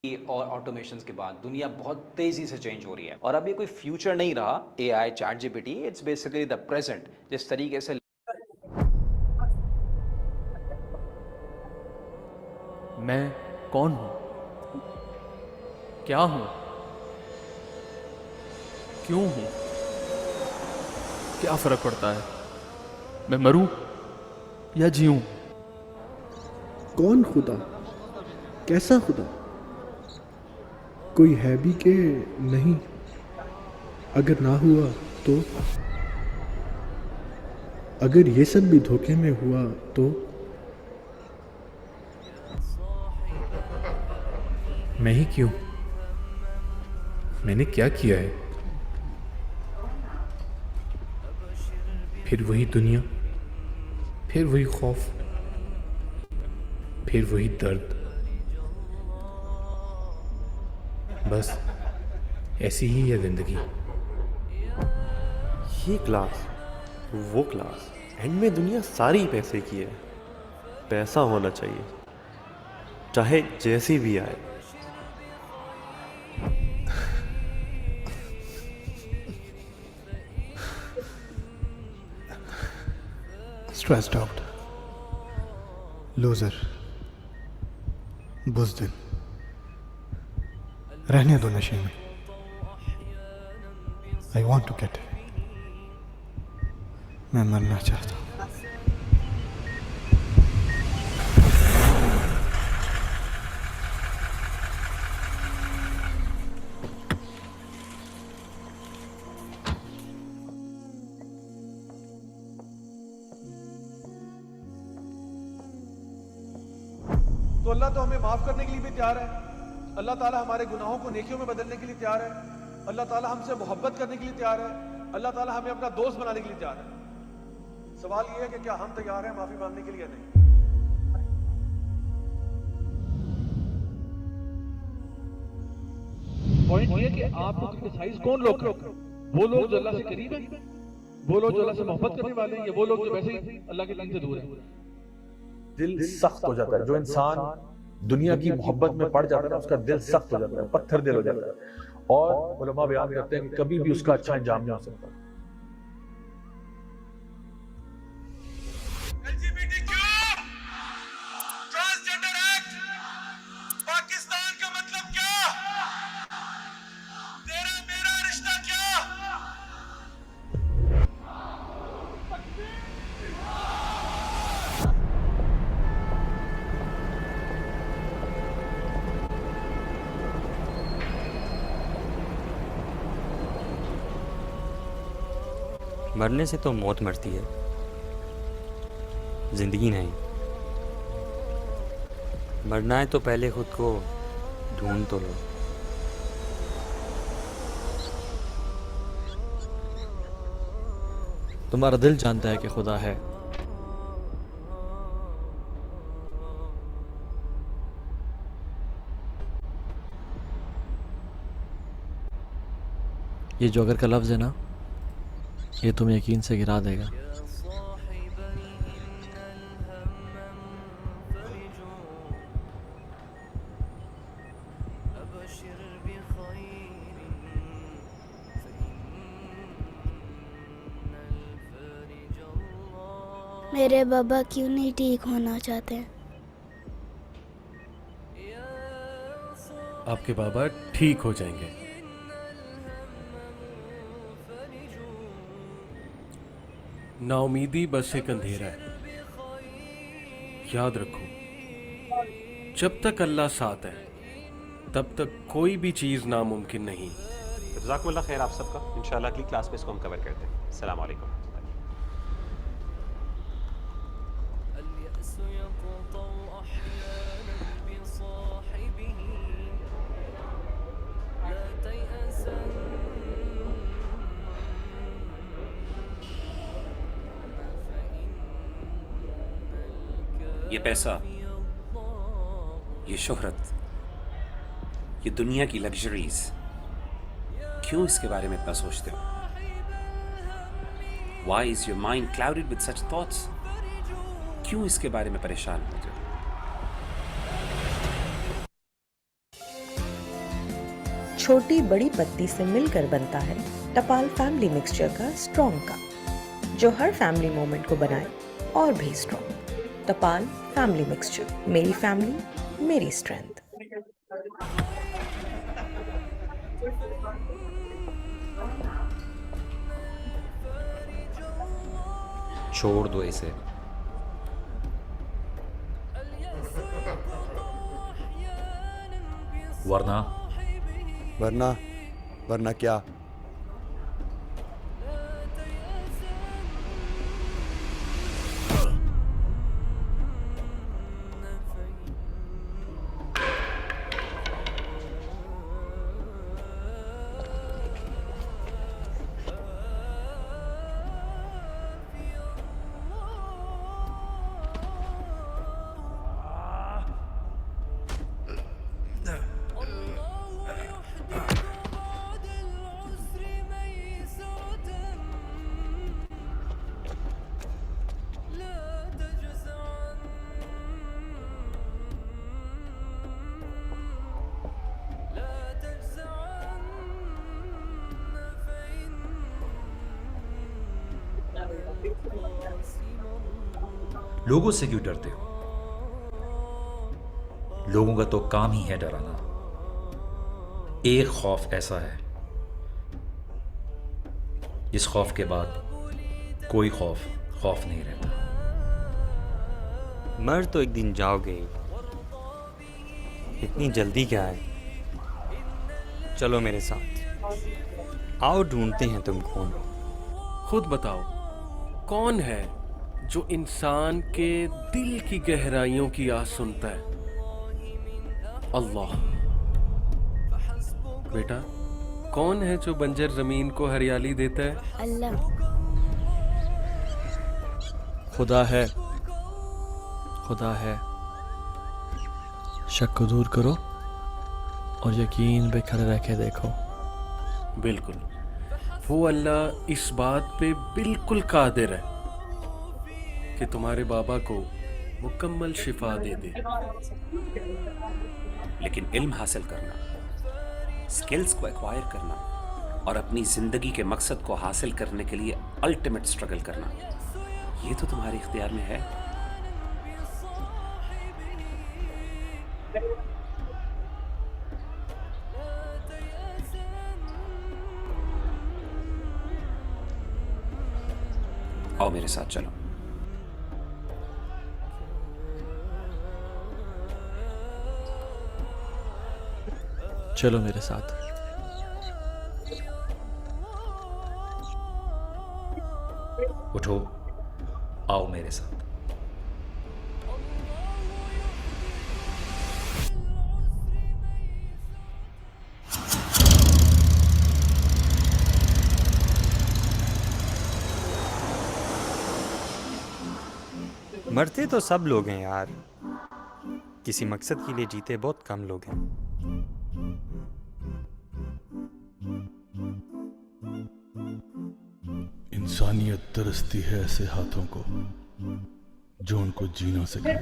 और ऑटोमेशंस के बाद दुनिया बहुत तेजी से चेंज हो रही है और अब ये कोई फ्यूचर नहीं रहा AI chat GPT, it's basically the present. जिस तरीके से मैं कौन हूँ? क्या हूँ? क्यों हूँ? क्या फर्क पड़ता है? मैं मरूं या जीऊं? कौन खुदा? कैसा खुदा? कोई है भी के नहीं? अगर ना हुआ तो? अगर ये सब भी धोखे में हुआ तो? मैं ही क्यों? मैंने क्या किया है? फिर वही दुनिया, फिर वही खौफ, फिर वही दर्द। बस ऐसी ही है जिंदगी। ये क्लास, वो क्लास, एंड में दुनिया सारी पैसे की है। पैसा होना चाहिए, चाहे जैसी भी आए। स्ट्रेस्ड आउट, लूजर, बुज़दिल, रहने दो नशे में। आई वॉन्ट टू गेट, मैं मरना चाहता हूँ। तो अल्लाह तो हमें माफ करने के लिए भी तैयार है। अल्लाह ताला हमारे गुनाहों को नेकियों में बदलने के लिए तैयार है। अल्लाह ताला हमसे मोहब्बत करने के लिए तैयार है। अल्लाह ताला हमें अपना दोस्त बनाने के लिए तैयार है। सवाल ये है कि क्या हम तैयार हैं माफी मांगने के लिए या नहीं। पॉइंट ये कि आपको क्रिटिसाइज कौन लोग कर? वो लोग जो अल्लाह से करीब हैं, वो लोग जो अल्लाह से मोहब्बत करने वाले हैं, या वो लोग जो वैसे ही अल्लाह के दीन से दूर हैं? दिल सख्त हो जाता है। जो इंसान दुनिया की मोहब्बत में पड़ जाता है उसका दिल सख्त हो जाता है, पत्थर दिल हो जाता है। और उलमा बयान करते हैं कि कभी भी उसका अच्छा अंजाम नहीं हो सकता। ट्रांसजेंडर एक्ट, पाकिस्तान का मतलब क्या? तेरा मेरा रिश्ता क्या? मरने से तो मौत मरती है, जिंदगी नहीं। मरना है तो पहले खुद को ढूंढ तो लो। तुम्हारा दिल जानता है कि खुदा है। ये जो अगर का लफ्ज़ है ना, ये तुम्हें यकीन से गिरा देगा। मेरे बाबा क्यों नहीं ठीक होना चाहते? आपके बाबा ठीक हो जाएंगे। नाउमीदी बस एक अंधेरा है। याद रखो, जब तक अल्लाह साथ है तब तक कोई भी चीज़ नामुमकिन नहीं। जज़ाकुमुल्लाह खैर आप सबका। इंशाल्लाह अगली क्लास में इसको हम कवर करते हैं। अस्सलाम वालेकुम। ये पैसा, ये शोहरत, ये दुनिया की लग्जरीज, क्यों इसके बारे में इतना सोचते हो? Why is your mind clouded with such thoughts? क्यों इसके बारे में परेशान होते हो? छोटी बड़ी पत्ती से मिलकर बनता है टपाल फैमिली मिक्सचर का स्ट्रॉन्ग का, जो हर फैमिली मोमेंट को बनाए और भी स्ट्रॉन्ग। टपाल फैमिली मिक्सचर, मेरी फैमिली मेरी स्ट्रेंथ। छोड़ दो इसे। वरना वरना क्या? लोगों से क्यों डरते हो? लोगों का तो काम ही है डराना। एक खौफ ऐसा है जिस खौफ के बाद कोई खौफ नहीं रहता। मर तो एक दिन जाओगे, इतनी जल्दी क्या है? चलो मेरे साथ, आओ ढूंढते हैं तुम कौन हो। खुद बताओ, कौन है जो इंसान के दिल की गहराइयों की आवाज सुनता है? अल्लाह। बेटा, कौन है जो बंजर जमीन को हरियाली देता है? अल्लाह। खुदा है, खुदा है। शक को दूर करो और यकीन पे खड़े रह के देखो। बिल्कुल, वो अल्लाह इस बात पे बिल्कुल कादिर है कि तुम्हारे बाबा को मुकम्मल शिफा दे दे। लेकिन इल्म हासिल करना, स्किल्स को एक्वायर करना और अपनी जिंदगी के मकसद को हासिल करने के लिए अल्टीमेट स्ट्रगल करना, ये तो तुम्हारे इख्तियार में है। आओ मेरे साथ चलो। चलो मेरे साथ। उठो, आओ मेरे साथ। मरते तो सब लोग हैं यार, किसी मकसद के लिए जीते बहुत कम लोग हैं। इंसानियत तरसती है ऐसे हाथों को जो उनको जीना सके।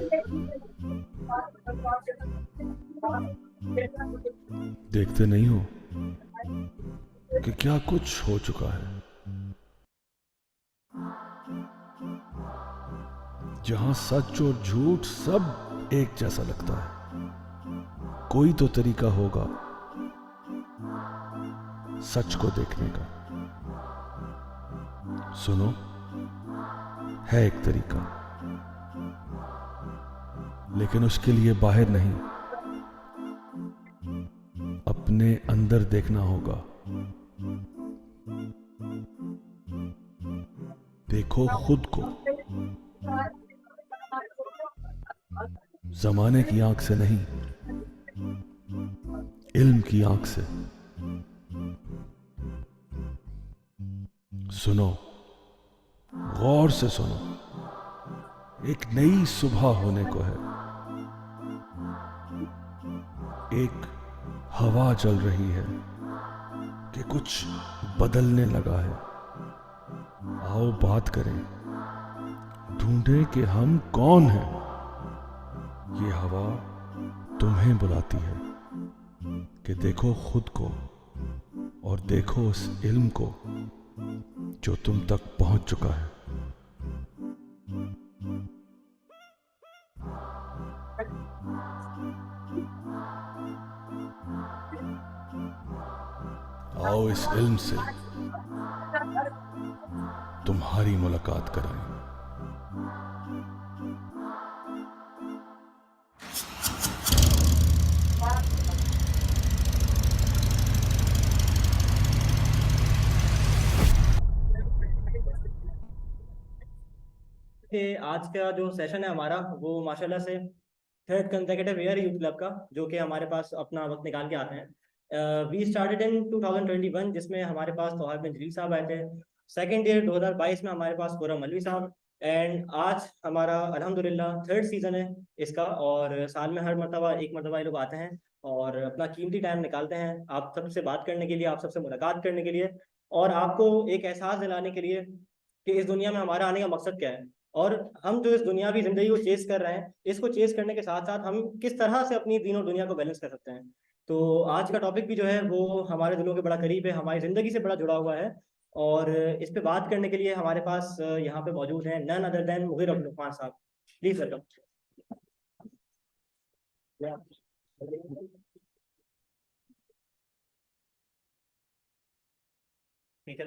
देखते नहीं हो कि क्या कुछ हो चुका है, जहां सच और झूठ सब एक जैसा लगता है। कोई तो तरीका होगा सच को देखने का। सुनो, है एक तरीका, लेकिन उसके लिए बाहर नहीं, अपने अंदर देखना होगा। देखो खुद को, जमाने की आंख से नहीं, इल्म की आंख से। सुनो, गौर से सुनो, एक नई सुबह होने को है। एक हवा चल रही है कि कुछ बदलने लगा है। आओ बात करें, ढूंढे कि हम कौन हैं। ये हवा तुम्हें बुलाती है कि देखो खुद को, और देखो उस इल्म को जो तुम तक पहुंच चुका है। आओ इस इल्म से तुम्हारी मुलाकात कराएं। आज का जो सेशन है हमारा वो माशाल्लाह से third consecutive year youth club का, जो कि हमारे पास अपना वक्त निकाल के आते हैं। वी स्टार्टेड इन 2021 जिसमें हमारे पास तौहार बिन जलील साहब आए थे। सेकेंड ईयर 2022 में हमारे पास खुर्रम मलवी साहब, एंड आज हमारा अल्हम्दुलिल्लाह थर्ड सीज़न है इसका। और साल में हर मरतबा एक मरतबा ये लोग आते हैं और अपना कीमती टाइम निकालते हैं आप सबसे बात करने के लिए, आप सबसे मुलाकात करने के लिए, और आपको एक एहसास दिलाने के लिए कि इस दुनिया में हमारा आने का मकसद क्या है, और हम जो इस दुनियावी ज़िंदगी को चेस कर रहे हैं, इसको चेस करने के साथ साथ हम किस तरह से अपनी तीनों दुनिया को बैलेंस कर सकते हैं। तो आज का टॉपिक भी जो है वो हमारे दिलों के बड़ा करीब है, हमारी ज़िंदगी से बड़ा जुड़ा हुआ है। और इस पे बात करने के लिए हमारे पास यहाँ पे मौजूद हैं none other than Mugheer Abdul Ghaffar sahab. Please welcome. ठीक है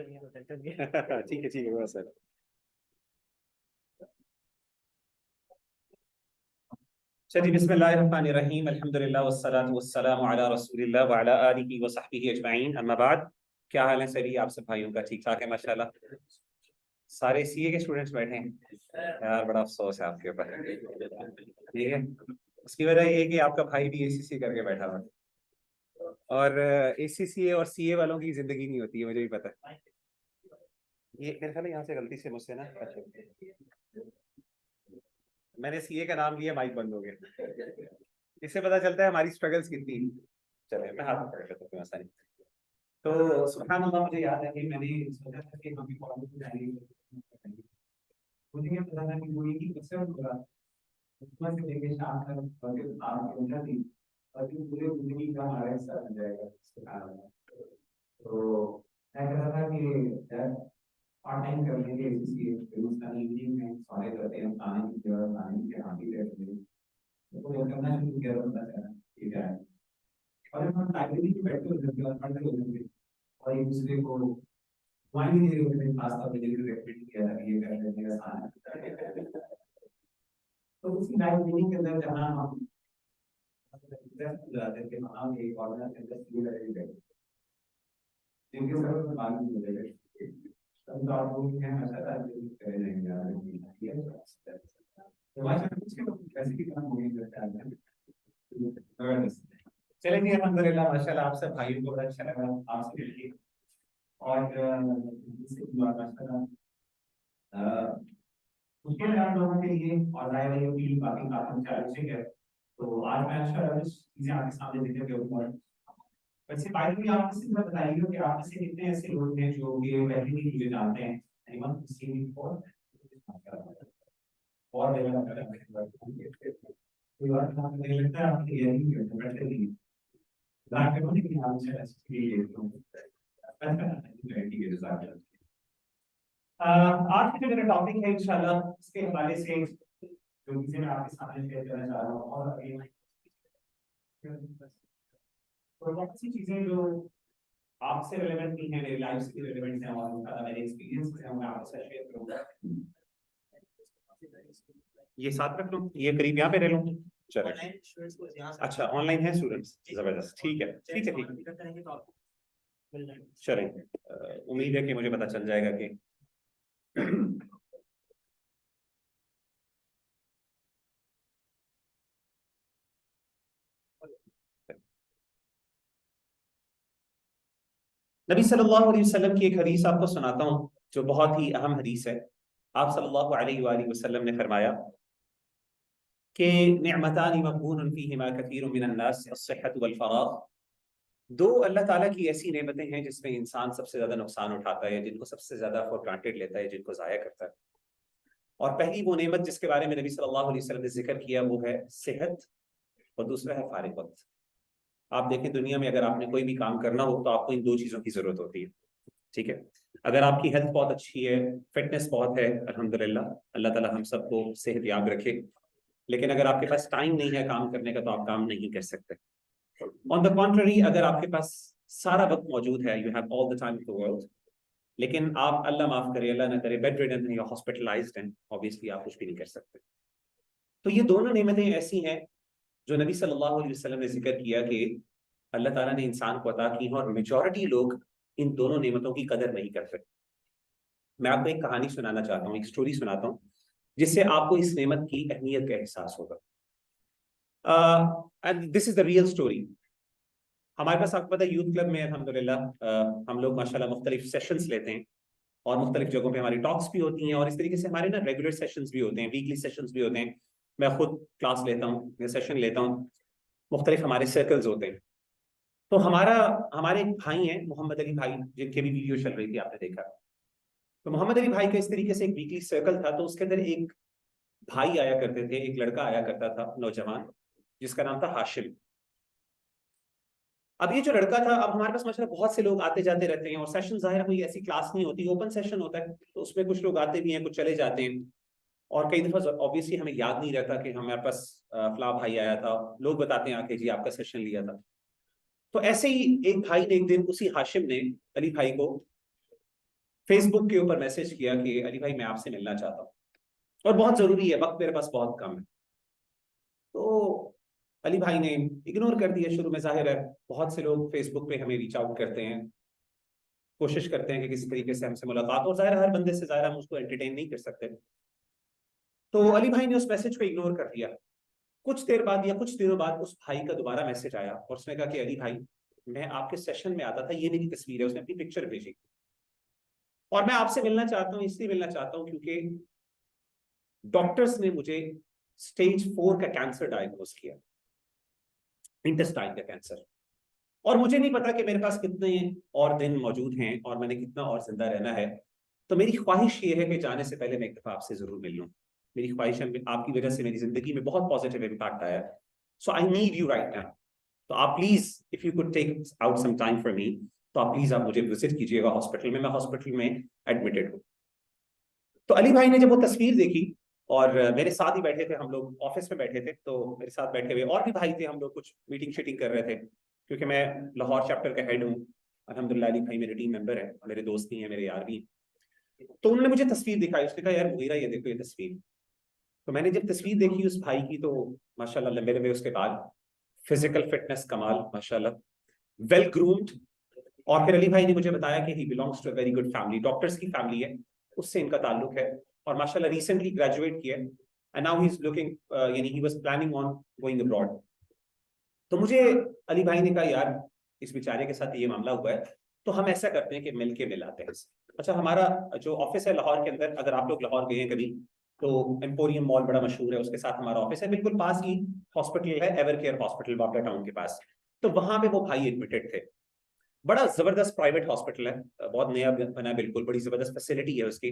सर। चलिए, बिस्मिल्लाहिर्रहमानिर्रहीम, अल्हम्दुलिल्लाह वस्सलातु वस्सलामु अला रसूलिल्लाह व अला आलिहि व सहबिहि अजमईन, अम्मा बाद। क्या हाल है सभी आप सब भाइयों का? ठीक ठाक है माशाल्लाह। सारे सीए के स्टूडेंट्स बैठे हैं यार, बड़ा अफसोस है आपके ऊपर। ठीक है, उसकी वजह ये है कि आपका भाई भी एसीसी करके बैठा हुआ है, और एसीसी और सीए वालों की जिंदगी नहीं होती है, मुझे भी पता है। ये मेरे ख्याल है यहाँ से गलती से मुझसे ना मैंने सीए का नाम लिया, माइक बंद हो गया। इससे पता चलता है हमारी स्ट्रगल्स कितनी। चले, मैं हाथ पकड़ लेता हूँ आसानी। तो सुभान अल्लाह, मुझे याद है कि मैंने सोचा था कि हम भी कॉलेज में जाएंगे। मुझे ये पता था कि वो एक ही बच्चा होगा, उसमें से लेके शाम तक आप पहुंचा थी, और फिर पूरे जिंदगी का हमारा हिस्सा बन जाएगा। सुभान अल्लाह। तो मैं कह रहा था कि पार्ट टाइम कर लेंगे, इसलिए इवनिंग में सारे करते हैं, खाने की जगह खाने की हाथी रहते हैं, तो ये करना शुरू किया पता चला। ठीक है, और हम लाइब्रेरी में बैठे होते हैं और पढ़ते होते हैं, और एक दूसरे को वाइन दे रहे होते हैं, खास तौर पे जिन्हें रेकमेंड किया था ये कर लेने का खाना। तो उसी लाइब्रेरी के अंदर जहाँ हम जाते थे, वहाँ एक कॉर्नर के अंदर सीए लगे थे, जिनके सर में बात नहीं मिलेगा। तो आप लोग हैं मसाला करे जाएंगे यार, तो वहाँ से कुछ कैसे की काम होगी करता है। चलेंगे, अल्हम्दुलिल्लाह माशाल्लाह, आप सब भाइयों को बड़ा अच्छा लगा आपसे मिलके, और माशाल्लाह मुश्किल है आप लोगों के लिए, और राय वाली की बाकी काफी चैलेंजिंग है। तो आज मैं अच्छा चीजें आपके सामने देने के ऊपर। वैसे बाइक में आप किसी तरह बताइए कि आप में से कितने ऐसे लोग हैं जो ये पहले की चीजें जानते हैं। और लगता है आपकी आज के जो मेरा टॉपिक है इंशाल्लाह, इसके हवाले से जो चीजें मैं आपके सामने शेयर करना चाह रहा हूँ, और अभी बहुत सी चीजें जो आपसे रिलेवेंट नहीं है, मेरी लाइफ से रिलेवेंट है, और उनका मेरे एक्सपीरियंस से मैं आपसे शेयर करूंगा। ये साथ रख लूं, ये करीब यहाँ पे रह लूं। चलो, अच्छा ऑनलाइन है स्टूडेंट्स, जबरदस्त। ठीक है, ठीक है, ठीक है, चलें। उम्मीद है कि मुझे पता चल जाएगा कि नबी सल्लल्लाहु अलैहि वसल्लम की एक हदीस आपको सुनाता हूँ जो बहुत ही अहम हदीस है। आप सल्लल्लाहु अलैहि वसल्लम ने फरमाया कि निअमतानि मग़बूनुन फ़ीहिमा कसीरुम मिनन नास अस्सिह्हतु वल फ़राग़। दो अल्लाह ताला की ऐसी नेमतें हैं जिसमें इंसान सबसे ज्यादा नुकसान उठाता है, जिनको सबसे ज्यादा फॉर ग्रांटेड लेता है, जिनको जाया करता है। और पहली वो नेमत जिसके बारे में नबी सल्लल्लाहु अलैहि वसल्लम ने जिक्र किया वो है सेहत, और दूसरा है फारिग वक्त। आप देखें दुनिया में अगर आपने कोई भी काम करना हो तो आपको इन दो चीज़ों की ज़रूरत होती है, ठीक है। अगर आपकी हेल्थ बहुत अच्छी है, फिटनेस बहुत है, अल्हम्दुलिल्लाह, अल्लाह ताला हम सबको सेहत याब रखे, लेकिन अगर आपके पास टाइम नहीं है काम करने का तो आप काम नहीं कर सकते। ऑन द कॉन्ट्ररी, अगर आपके पास सारा वक्त मौजूद है, you have all the time in the world, लेकिन आप, अल्लाह माफ करे, अल्लाह ना करे, बेड रिडन हैं या हॉस्पिटलाइज्ड हैं, ऑब्वियसली आप कुछ भी नहीं कर सकते। तो ये दोनों नेमतें ऐसी हैं जो नबी सल्लल्लाहु अलैहि वसल्लम ने जिक्र किया कि अल्लाह ताला ने इंसान को अता की हैं और मेजॉरिटी लोग इन दोनों नेमतों की कदर नहीं करते। मैं आपको एक कहानी सुनाना चाहता हूँ, एक स्टोरी सुनाता हूँ, जिससे आपको इस नेमत की अहमियत का एहसास होगा। And this is the real story. हमारे पास आपको पता है यूथ क्लब में अल्हम्दुलिल्लाह हम लोग माशाल्लाह मुख्तलिफ सेशंस लेते हैं और मुख्तलिफ जगहों पे हमारी टॉक्स भी होती हैं और इस तरीके से हमारे ना रेगुलर सेशंस भी होते हैं, वीकली सेशंस भी होते हैं। मैं खुद क्लास लेता हूँ या सेशन लेता हूँ, मुख्तलिफ हमारे सर्कल्स होते हैं। तो हमारे एक भाई हैं मोहम्मद अली भाई, जिनके भी वीडियो चल रही थी, आपने देखा। तो मोहम्मद अली भाई का इस तरीके से एक वीकली सर्कल था, तो उसके अंदर एक भाई आया करते थे, एक लड़का आया करता था नौजवान, जिसका नाम था हाशिम। अब ये जो लड़का था, अब हमारे पास माशाल्लाह बहुत से लोग आते जाते रहते हैं और सेशन जाहिर कोई ऐसी क्लास नहीं होती, ओपन सेशन होता है, तो उसमें कुछ लोग आते भी हैं, कुछ चले जाते हैं और कई दफा ऑब्वियसली हमें याद नहीं रहता कि हमारे पास फला भाई आया था, लोग बताते हैं आके जी आपका सेशन लिया था। तो ऐसे ही एक भाई ने एक दिन, उसी हाशिम ने अली भाई को फेसबुक के ऊपर मैसेज किया कि अली भाई मैं आपसे मिलना चाहता हूँ और बहुत जरूरी है, वक्त मेरे पास बहुत कम है। तो अली भाई ने इग्नोर कर दिया शुरू में। जाहिर है बहुत से लोग फेसबुक पे हमें रीच आउट करते हैं, कोशिश करते हैं कि किसी तरीके से हमसे मुलाकात, और जाहिर हर बंदे से जाहिर हम उसको एंटरटेन नहीं कर सकते। तो अली भाई ने उस मैसेज को इग्नोर कर दिया। कुछ देर बाद या कुछ दिनों बाद उस भाई का दोबारा मैसेज आया और उसने कहा कि अली भाई मैं आपके सेशन में आता था, ये मेरी तस्वीर है, उसने अपनी पिक्चर भेजी और मैं आपसे मिलना चाहता हूँ, इसलिए मिलना चाहता हूँ क्योंकि डॉक्टर्स ने मुझे स्टेज 4 का कैंसर डायग्नोज किया, इंटेस्टाइन का कैंसर, और मुझे नहीं पता कि मेरे पास कितने और दिन मौजूद हैं और मैंने कितना और जिंदा रहना है। तो मेरी ख्वाहिश ये है कि जाने से पहले मैं एक दफा आपसे जरूर मिल लूं। मेरी ख्वाहिश है, आपकी वजह से मेरी जिंदगी में बहुत पॉजिटिव इम्पैक्ट आया है, so I need you right now. तो आप please if you could take out some time for me, तो आप प्लीज आप मुझे विजिट कीजिएगा हॉस्पिटल में, मैं हॉस्पिटल में एडमिटेड हूँ। तो अली भाई ने जब वो तस्वीर देखी, और मेरे साथ ही बैठे थे, हम लोग ऑफिस में बैठे थे, तो मेरे साथ बैठे हुए और भी भाई थे, हम लोग कुछ मीटिंग शीटिंग कर रहे थे, क्योंकि मैं लाहौर चैप्टर का हेड हूँ अल्हम्दुलिल्लाह। अली भाई मेरे टीम मेंबर है, मेरे दोस्त भी हैं, मेरे यार भी हैं। तो उन्होंने मुझे तस्वीर दिखाई, उसने कहा यार मुगीरा ये देखो ये तस्वीर। तो मैंने जब तस्वीर देखी उस भाई की, तो माशाल्लाह लंबे लंबे उसके बाद, फिजिकल फिटनेस कमाल माशाल्लाह, वेल ग्रूम्ड। और फिर अली भाई ने मुझे बताया कि he belongs to a very good family, doctors की फैमिली है, उससे इनका ताल्लुक है, और माशाल्लाह रिसेंटली ग्रेजुएट किया and now he is looking, यानी he was planning on going abroad. तो मुझे अली भाई ने कहा यार इस बेचारे के साथ ये मामला हुआ है, तो हम ऐसा करते हैं कि मिल के मिलाते हैं। अच्छा, हमारा जो ऑफिस है लाहौर के अंदर, अगर आप लोग लाहौर गए हैं कभी, तो एम्पोरियम मॉल बड़ा मशहूर है, उसके साथ हमारा ऑफिस है, बिल्कुल पास ही हॉस्पिटल है, Ever Care hospital Babra town के पास। तो वहां पे वो भाई एडमिटेड थे। बड़ा जबरदस्त प्राइवेट हॉस्पिटल है, बहुत नया बना है, बिल्कुल बड़ी जबरदस्त फैसिलिटी है उसकी।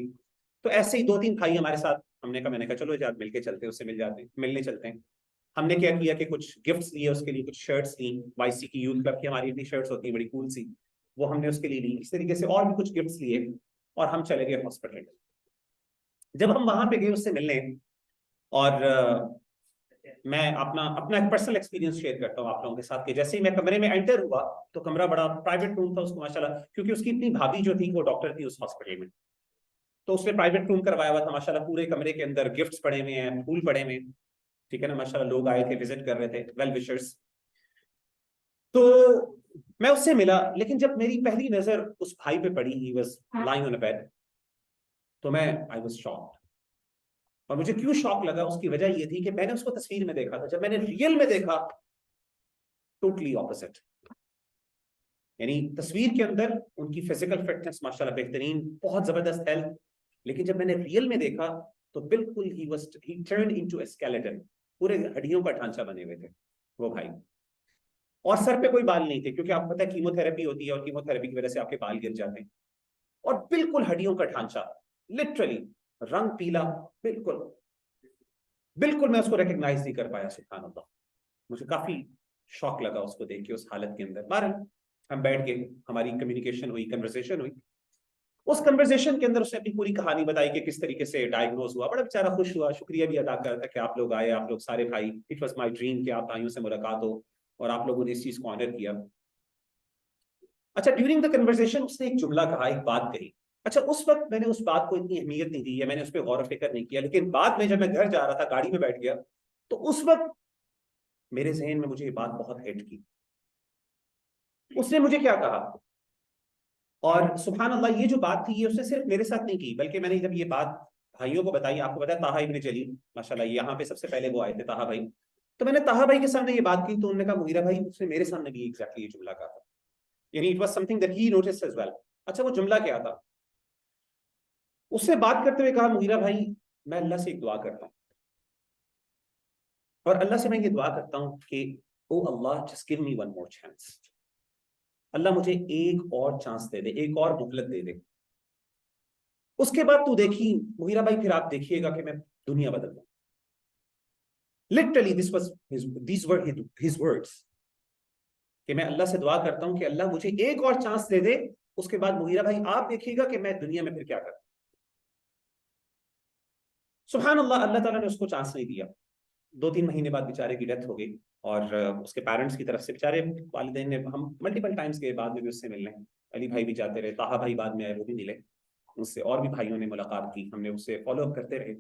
तो ऐसे ही 2-3 भाई हमारे साथ, मैंने कहा चलो यार मिलके चलते हैं, उससे मिलने चलते हैं। हमने क्या किया कि कुछ गिफ्ट्स लिए उसके लिए, कुछ शर्ट्स ली, YC की यूथ क्लब की हमारी इतनी शर्ट्स होती है बड़ी कूल सी, वो हमने उसके लिए ली। इस तरीके से और भी कुछ गिफ्ट्स लिए और हम चले गए हॉस्पिटल। जब हम वहां पे गए उससे मिलने, और मैं अपना एक पर्सनल एक्सपीरियंस शेयर करता हूँ आप लोगों के साथ कि जैसे ही मैं कमरे में एंटर हुआ, तो कमरा बड़ा प्राइवेट रूम था उसको माशाल्लाह, क्योंकि उसकी अपनी भाभी जो थी वो डॉक्टर थी उस हॉस्पिटल में, तो उसने प्राइवेट रूम करवाया हुआ था माशाल्लाह। पूरे कमरे के अंदर गिफ्ट्स पड़े हुए हैं, फूल पड़े हुए, ठीक है ना, माशाल्लाह लोग आए थे, विजिट कर रहे थे, वेल विशर्स। तो मैं उससे मिला, लेकिन जब मेरी पहली नजर उस भाई पे पड़ी, he was lying on a bed, तो आई वाज शॉक्ड। और मुझे क्यों शॉक लगा, उसकी वजह ये थी कि मैंने उसको तस्वीर में देखा था, जब मैंने रियल में देखा टोटली ऑपोजिट। यानी तस्वीर के अंदर उनकी फिजिकल फिटनेस माशाल्लाह बेहतरीन, बहुत जबरदस्त हेल्थ, लेकिन जब मैंने रियल में देखा तो बिल्कुल ही टर्न्ड इनटू अ स्केलेटन, पूरे हड्डियों का ढांचा बने हुए थे वो भाई, और सर पे कोई बाल नहीं थे, क्योंकि आपको पता है कीमोथेरेपी होती है और कीमोथेरेपी की वजह से आपके बाल गिर जाते हैं, और बिल्कुल हड्डियों का ढांचा, लिटरली रंग पीला, बिल्कुल मैं उसको रिकॉग्नाइज नहीं कर पाया। सुभान अल्लाह, मुझे काफी शॉक लगा उसको देख के उस हालत के अंदर। बहरहाल हम बैठ गए, हमारी कम्युनिकेशन हुई, कन्वर्सेशन हुई। उस कन्वर्सेशन के अंदर उसने अपनी पूरी कहानी बताई कि किस तरीके से डायग्नोज हुआ। बड़ा बेचारा खुश हुआ, शुक्रिया भी अदा करता कि आप लोग आए, आप लोग सारे भाई, इट वाज माय ड्रीम कि आप भाइयों से मुलाकात हो और आप लोगों ने इस चीज को ऑनर किया। अच्छा, ड्यूरिंग द कन्वर्सेशन उसने एक जुमला कहा, एक बात कही। अच्छा, उस वक्त मैंने उस बात को इतनी अहमियत नहीं दी या मैंने उस पर गौर फिक्र नहीं किया, लेकिन बाद में जब मैं घर जा रहा था, गाड़ी में बैठ गया, तो उस वक्त मेरे जहन में मुझे ये बात बहुत हिट की। उसने मुझे क्या कहा, और सुभान अल्लाह, ये जो बात थी ये उसने सिर्फ मेरे साथ नहीं की, बल्कि मैंने जब ये बात भाइयों को बताई, आपको पता है ताहा इब्न जलील माशाल्लाह यहाँ पे सबसे पहले वो आए थे, ताहा भाई, तो मैंने ताहा भाई के सामने ये बात की, तो उन्होंने कहा मुगीरा भाई उसने मेरे सामने भी एग्जैक्टली ये जुमला कहा था, यानी it was something that he noticed as well. अच्छा, वो जुमला क्या था? उससे बात करते हुए कहा, मुगीरा भाई मैं अल्लाह से एक दुआ करता हूँ, और अल्लाह से मैं ये दुआ करता हूँ कि ओ अल्लाह, just give me one more chance, अल्लाह मुझे एक और चांस दे दे, एक और मोहलत दे दे। उसके बाद तू देखी मुगीरा भाई, फिर आप देखिएगा कि मैं दुनिया बदल दूं। Literally these were his words, कि मैं अल्लाह से दुआ करता हूं कि अल्लाह मुझे एक और चांस दे दे, उसके बाद मुगीरा भाई आप देखिएगा कि मैं दुनिया में फिर क्या करता। सुभान अल्लाह, अल्लाह ताला ने उसको चांस नहीं दिया। 2-3 महीने बाद बेचारे की डेथ हो गई, और उसके पेरेंट्स की तरफ से बेचारे वालिदैन ने, हम मल्टीपल टाइम्स के बाद में भी उससे मिलने, अली भाई भी जाते रहे, ताहा भाई बाद में आए, वो भी मिले उससे, और भी भाइयों ने मुलाकात की, हमने उससे फॉलो अप करते रहे।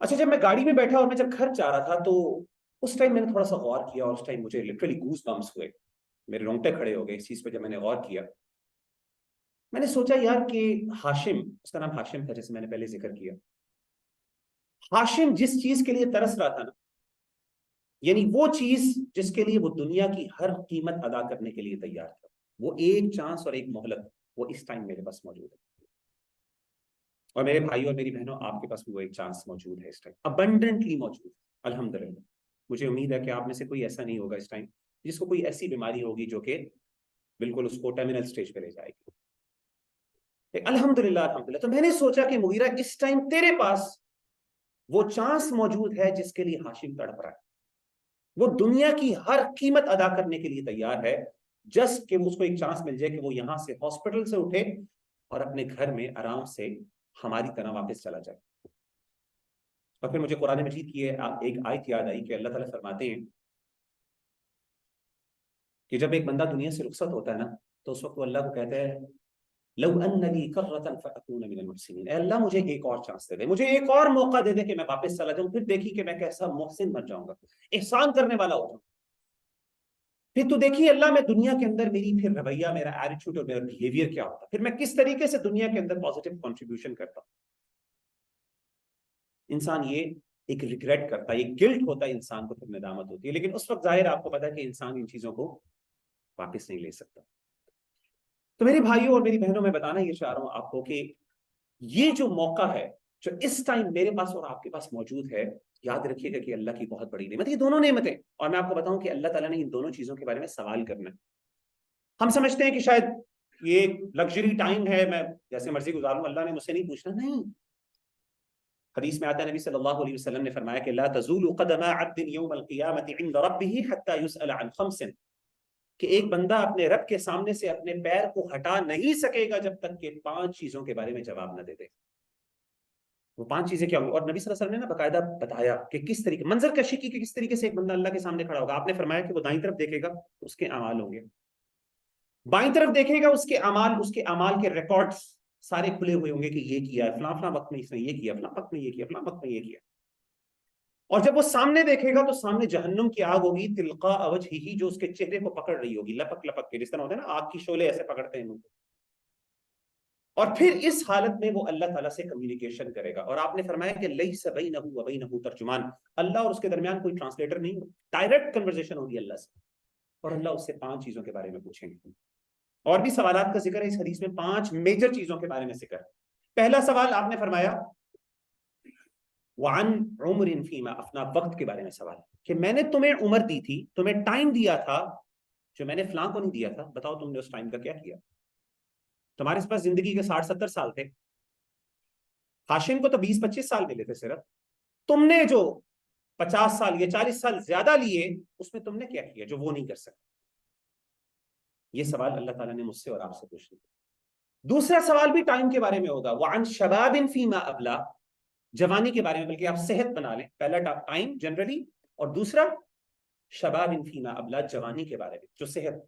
अच्छा, जब मैं गाड़ी में बैठा और मैं जब घर जा रहा था, तो उस टाइम मैंने थोड़ा सा गौर किया, और उस टाइम मुझे लिटरली गूज बम्स हुए, मेरे रोंगटे खड़े हो गए इस चीज पे जब मैंने गौर किया। मैंने सोचा यार कि हाशिम, उसका नाम हाशिम था जैसे मैंने पहले जिक्र किया, हाशिम जिस चीज के लिए तरस रहा था ना, यानी वो चीज जिसके लिए वो दुनिया की हर कीमत अदा करने के लिए तैयार था, वो एक चांस और एक मोहलत, वो इस टाइम मेरे पास मौजूद है। और मेरे भाई और मेरी बहनों, आपके पास भी वो एक चांस मौजूद है इस टाइम, अबंडेंटली मौजूद, अल्हम्दुलिल्लाह। मुझे उम्मीद है कि आप में से कोई ऐसा नहीं होगा इस टाइम जिसको कोई ऐसी बीमारी होगी जो कि बिल्कुल उसको टर्मिनल स्टेज पे ले जाएगी। अल्हम्दुलिल्लाह, अल्हम्दुलिल्लाह। तो मैंने सोचा कि मुगीरा, इस टाइम तेरे पास वो चांस मौजूद है जिसके लिए हाशिम तड़प रहा है, वो दुनिया की हर कीमत अदा करने के लिए तैयार है, जस्ट कि उसको एक चांस मिल जाए कि वो यहाँ से हॉस्पिटल से उठे और अपने घर में आराम से हमारी तरह वापस चला जाए। और फिर मुझे कुरान मजीद की एक आयत याद आई कि अल्लाह ताला फरमाते हैं कि जब एक बंदा दुनिया से रुखसत होता है ना, तो उस वक्त वो अल्लाह को कहता है, लौ अन्ना ली कर्रतन फअकून मिनल मुहसिनीन, अल्लाह मुझे एक और चांस दे दे, मुझे एक और मौका दे दे कि मैं वापस चला जाऊं, फिर देखी कि मैं कैसा मोहसिन बन जाऊंगा, एहसान करने वाला हो जाऊं। फिर तो देखिए अल्लाह, मैं दुनिया के अंदर मेरी फिर रवैया, मेरा एटीट्यूड और मेरा बिहेवियर क्या होता, फिर मैं किस तरीके से दुनिया के अंदर पॉजिटिव कंट्रीब्यूशन करता। इंसान ये एक रिग्रेट करता है, ये गिल्ट होता है इंसान को, फिर नदामत होती है, लेकिन उस वक्त जाहिर आपको पता है कि इंसान इन चीजों को वापस नहीं ले सकता। तो मेरे भाइयों और मेरी बहनों, मैं बताना ये चाह रहा हूं आपको कि ये जो मौका है जो इस टाइम मेरे पास और आपके पास मौजूद है, याद रखिएगा कि अल्लाह की बहुत बड़ी नेमत, ये दोनों नेमतें। और मैं आपको बताऊं कि अल्लाह ताला ने इन दोनों चीजों के बारे में सवाल करना है। हम समझते हैं कि शायद ये लग्जरी टाइम है, मैं जैसे मर्जी गुजार लूं, अल्लाह ने मुझसे नहीं पूछना। नहीं, हदीस में आता है, नबी सल्लल्लाहु अलैहि वसल्लम ने फरमाया कि ला तज़ूलु क़दमा अब्दिन यौमल क़ियामति इंद रब्बिही हत्ता युसअल अन खम्सिन, कि एक बंदा अपने रब के सामने से अपने पैर को हटा नहीं सकेगा जब तक कि 5 चीजों के बारे में जवाब न दे दे। वो 5 चीजें क्या होंगी? और नबी सल्लल्लाहु अलैहि वसल्लम ने ना बाकायदा बताया कि किस तरीके, मंजर कशी की कि किस तरीके से एक बंदा अल्लाह के सामने खड़ा होगा। आपने फरमाया कि वो दाईं तरफ देखेगा, उसके अमाल होंगे, बाईं तरफ देखेगा, उसके अमाल के रिकॉर्ड्स सारे खुले हुए होंगे कि ये किया, फलां वक्त में इसने ये किया, फलां वक्त में ये किया, फलां वक्त में ये किया। और जब वो सामने देखेगा तो सामने जहन्नुम की आग होगी, तिलका अवजही, जो उसके चेहरे को पकड़ रही होगी, लपक लपक के, जिस तरह होता है ना आग की शोले ऐसे पकड़ते हैं मुंह को। और फिर इस हालत में वो अल्लाह ताला से कम्युनिकेशन करेगा। और आपने फरमाया कि लैसा बैनहु व बैनहु तर्जुमान, अल्लाह और उसके दरमियान कोई ट्रांसलेटर नहीं, डायरेक्ट कन्वर्सेशन होगी अल्लाह से, और अल्लाह उससे 5 चीजों के बारे में पूछेंगे। और भी सवालात का जिक्र है इस हदीस में, 5 मेजर चीजों के बारे में जिक्र। पहला सवाल आपने फरमाया वान उम्रिन फीमा, अपना वक्त के बारे में सवाल, कि मैंने तुम्हें उम्र दी थी, तुम्हें टाइम दिया था जो मैंने फलां को नहीं दिया था, बताओ तुमने उस टाइम का क्या किया। तुम्हारे पास जिंदगी के 60-70 साल थे, हाशिम को तो 20-25 साल मिले थे सिर्फ, तुमने जो 50 साल या 40 साल ज्यादा लिए, उसमें तुमने क्या किया जो वो नहीं कर सकते? ये सवाल अल्लाह ताला ने मुझसे और आपसे पूछा। दूसरा सवाल भी टाइम के बारे में होगा, वअन शबाबिन फीमा अबला, जवानी के बारे में, बल्कि आप सेहत बना लें। पहला टाइम जनरली, और दूसरा शबाबिन फीमा अबला, जवानी के बारे में, जो सेहत।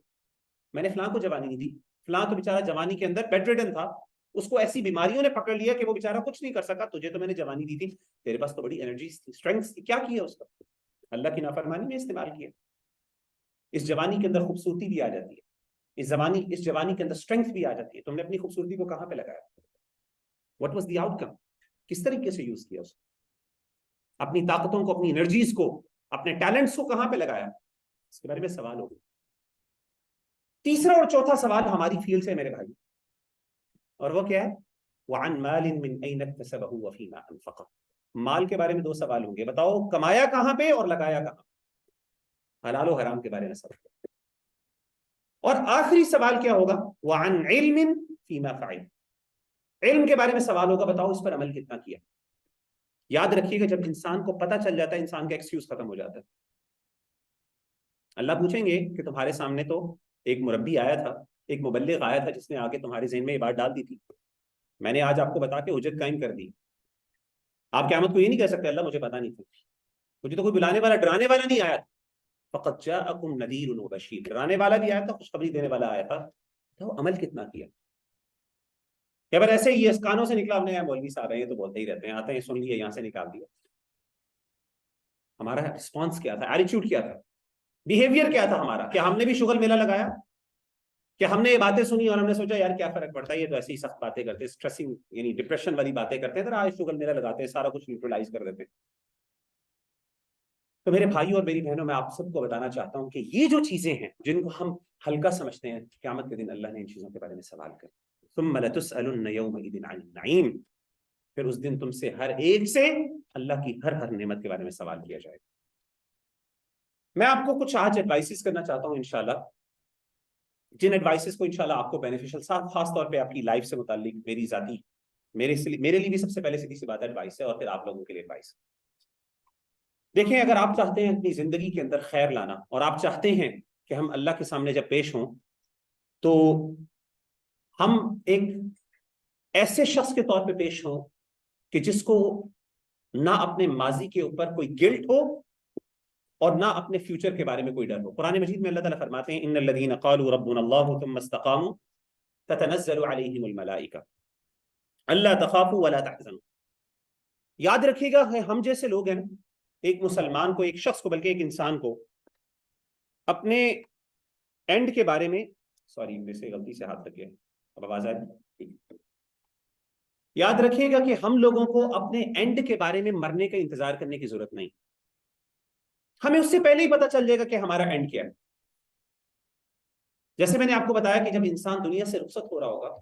मैंने फलां को जवानी नहीं दी, फलां तो बेचारा जवानी के अंदर बेडरिडन था, उसको ऐसी बीमारियों ने पकड़ लिया कि वो बेचारा कुछ नहीं कर सका। तुझे तो मैंने जवानी दी थी, तेरे पास तो बड़ी एनर्जी थी, स्ट्रेंथ थी, क्या किया उसका? अल्लाह की नाफरमानी में इस्तेमाल किया। इस जवानी के अंदर खूबसूरती भी आ जाती है, इस जवानी के अंदर स्ट्रेंथ भी आ जाती है। तुमने अपनी खूबसूरती को कहां पे लगाया? What was the outcome? किस तरीके से यूज किया उसको? अपनी ताकतों को, अपनी एनर्जीज को, अपने टैलेंट्स को कहां पे लगाया? इसके बारे में सवाल होगा। तीसरा और चौथा सवाल हमारी फील्ड से मेरे भाई, और वो क्या है? वअन मालिन मिन ऐन इक्तसबहु व फीमा अनफक़। माल के बारे में 2 सवाल होंगे, बताओ कमाया कहां पे और लगाया कहां? हलाल और हराम के बारे में सवाल। और आखिरी सवाल क्या होगा? वअन इल्मिन फीमा फ़अल। इल्म के बारे में सवाल होगा, बताओ इस पर अमल कितना किया। याद रखिएगा, जब इंसान को पता चल जाता है, इंसान का एक्सक्यूज खत्म हो जाता है। अल्लाह पूछेंगे कि तुम्हारे सामने तो एक मुरब्बी आया था, एक मुबल्लिग आया था, जिसने आके तुम्हारे ज़हन में ये बात डाल दी थी, मैंने आज आपको बता के हुज्जत कायम कर दी। आप क़यामत को ये नहीं कह सकते अल्लाह मुझे पता नहीं था, मुझे तो कोई बुलाने वाला, डराने वाला नहीं आया था। फ़क़द जाअकुम नज़ीरुन व बशीर, डराने वाला भी आया था, खुशखबरी देने वाला आया था। तो अमल कितना किया? क्या बार ऐसे ही ये कानों से निकला, हमने मौलवी साहब हैं ये तो बोलते ही रहते हैं, आते हैं सुन लिए, यहाँ से निकाल दिया। हमारा रिस्पॉन्स क्या था? एटीट्यूड क्या था? बिहेवियर क्या था हमारा? क्या हमने भी शुगल मेला लगाया? क्या हमने ये बातें सुनी और हमने सोचा यार क्या फर्क पड़ता है, ये तो ऐसी सख्त बातें करते हैं, स्ट्रेसिंग यानी डिप्रेशन वाली बातें करते हैं, तो आज शुगल मेला लगाते हैं, सारा कुछ न्यूट्रलाइज कर देते हैं। तो मेरे भाई और मेरी बहनों, मैं आप सबको बताना चाहता हूं कि ये जो चीजें हैं जिनको हम हल्का समझते हैं, क़यामत के दिन अल्लाह ने इन चीजों के बारे में सवाल कर, सुम्मा लतुसअलुन्न यौमइज़िन अनिन नईम, फिर उस दिन तुमसे हर एक से अल्लाह की हर नेमत के बारे में सवाल किया जाएगा। मैं आपको कुछ आज एडवाइसेस करना चाहता हूं इंशाल्लाह, जिन एडवाइसेस को इंशाल्लाह आपको बेनिफिशियल, खास तौर पे आपकी लाइफ से मुताल्लिक, मेरी जाती, मेरे लिए भी सबसे पहले सीधी सी बात एडवाइस है, और फिर आप लोगों के लिए एडवाइस। देखें, अगर आप चाहते हैं अपनी जिंदगी के अंदर खैर लाना, और आप चाहते हैं कि हम अल्लाह के सामने जब पेश हों तो हम एक ऐसे शख्स के तौर पे पेश हों कि जिसको ना अपने माजी के ऊपर कोई गिल्ट हो और ना अपने फ्यूचर के बारे में कोई डर हो। कुरान मजीद में अल्लाह ताला फरमाते हैं, इन्नल लज़ीना क़ालू रब्बुनल्लाहु थुम्मा इस्तक़ामू ततनज़्ज़लु अलैहिमुल मलाइका अल्ला तख़ाफ़ू वला तहज़नू। याद रखिएगा, हम जैसे लोग हैं, एक मुसलमान को, एक शख्स को, बल्कि एक इंसान को अपने एंड के बारे में, सॉरी मेरे से गलती से हाथ लग गया, अब आवाज आ रही? याद रखिएगा कि हम लोगों को अपने एंड के बारे में मरने का इंतजार करने की जरूरत नहीं, हमें उससे पहले ही पता चल जाएगा कि हमारा एंड क्या है। जैसे मैंने आपको बताया कि जब इंसान दुनिया से रुखसत हो रहा होगा,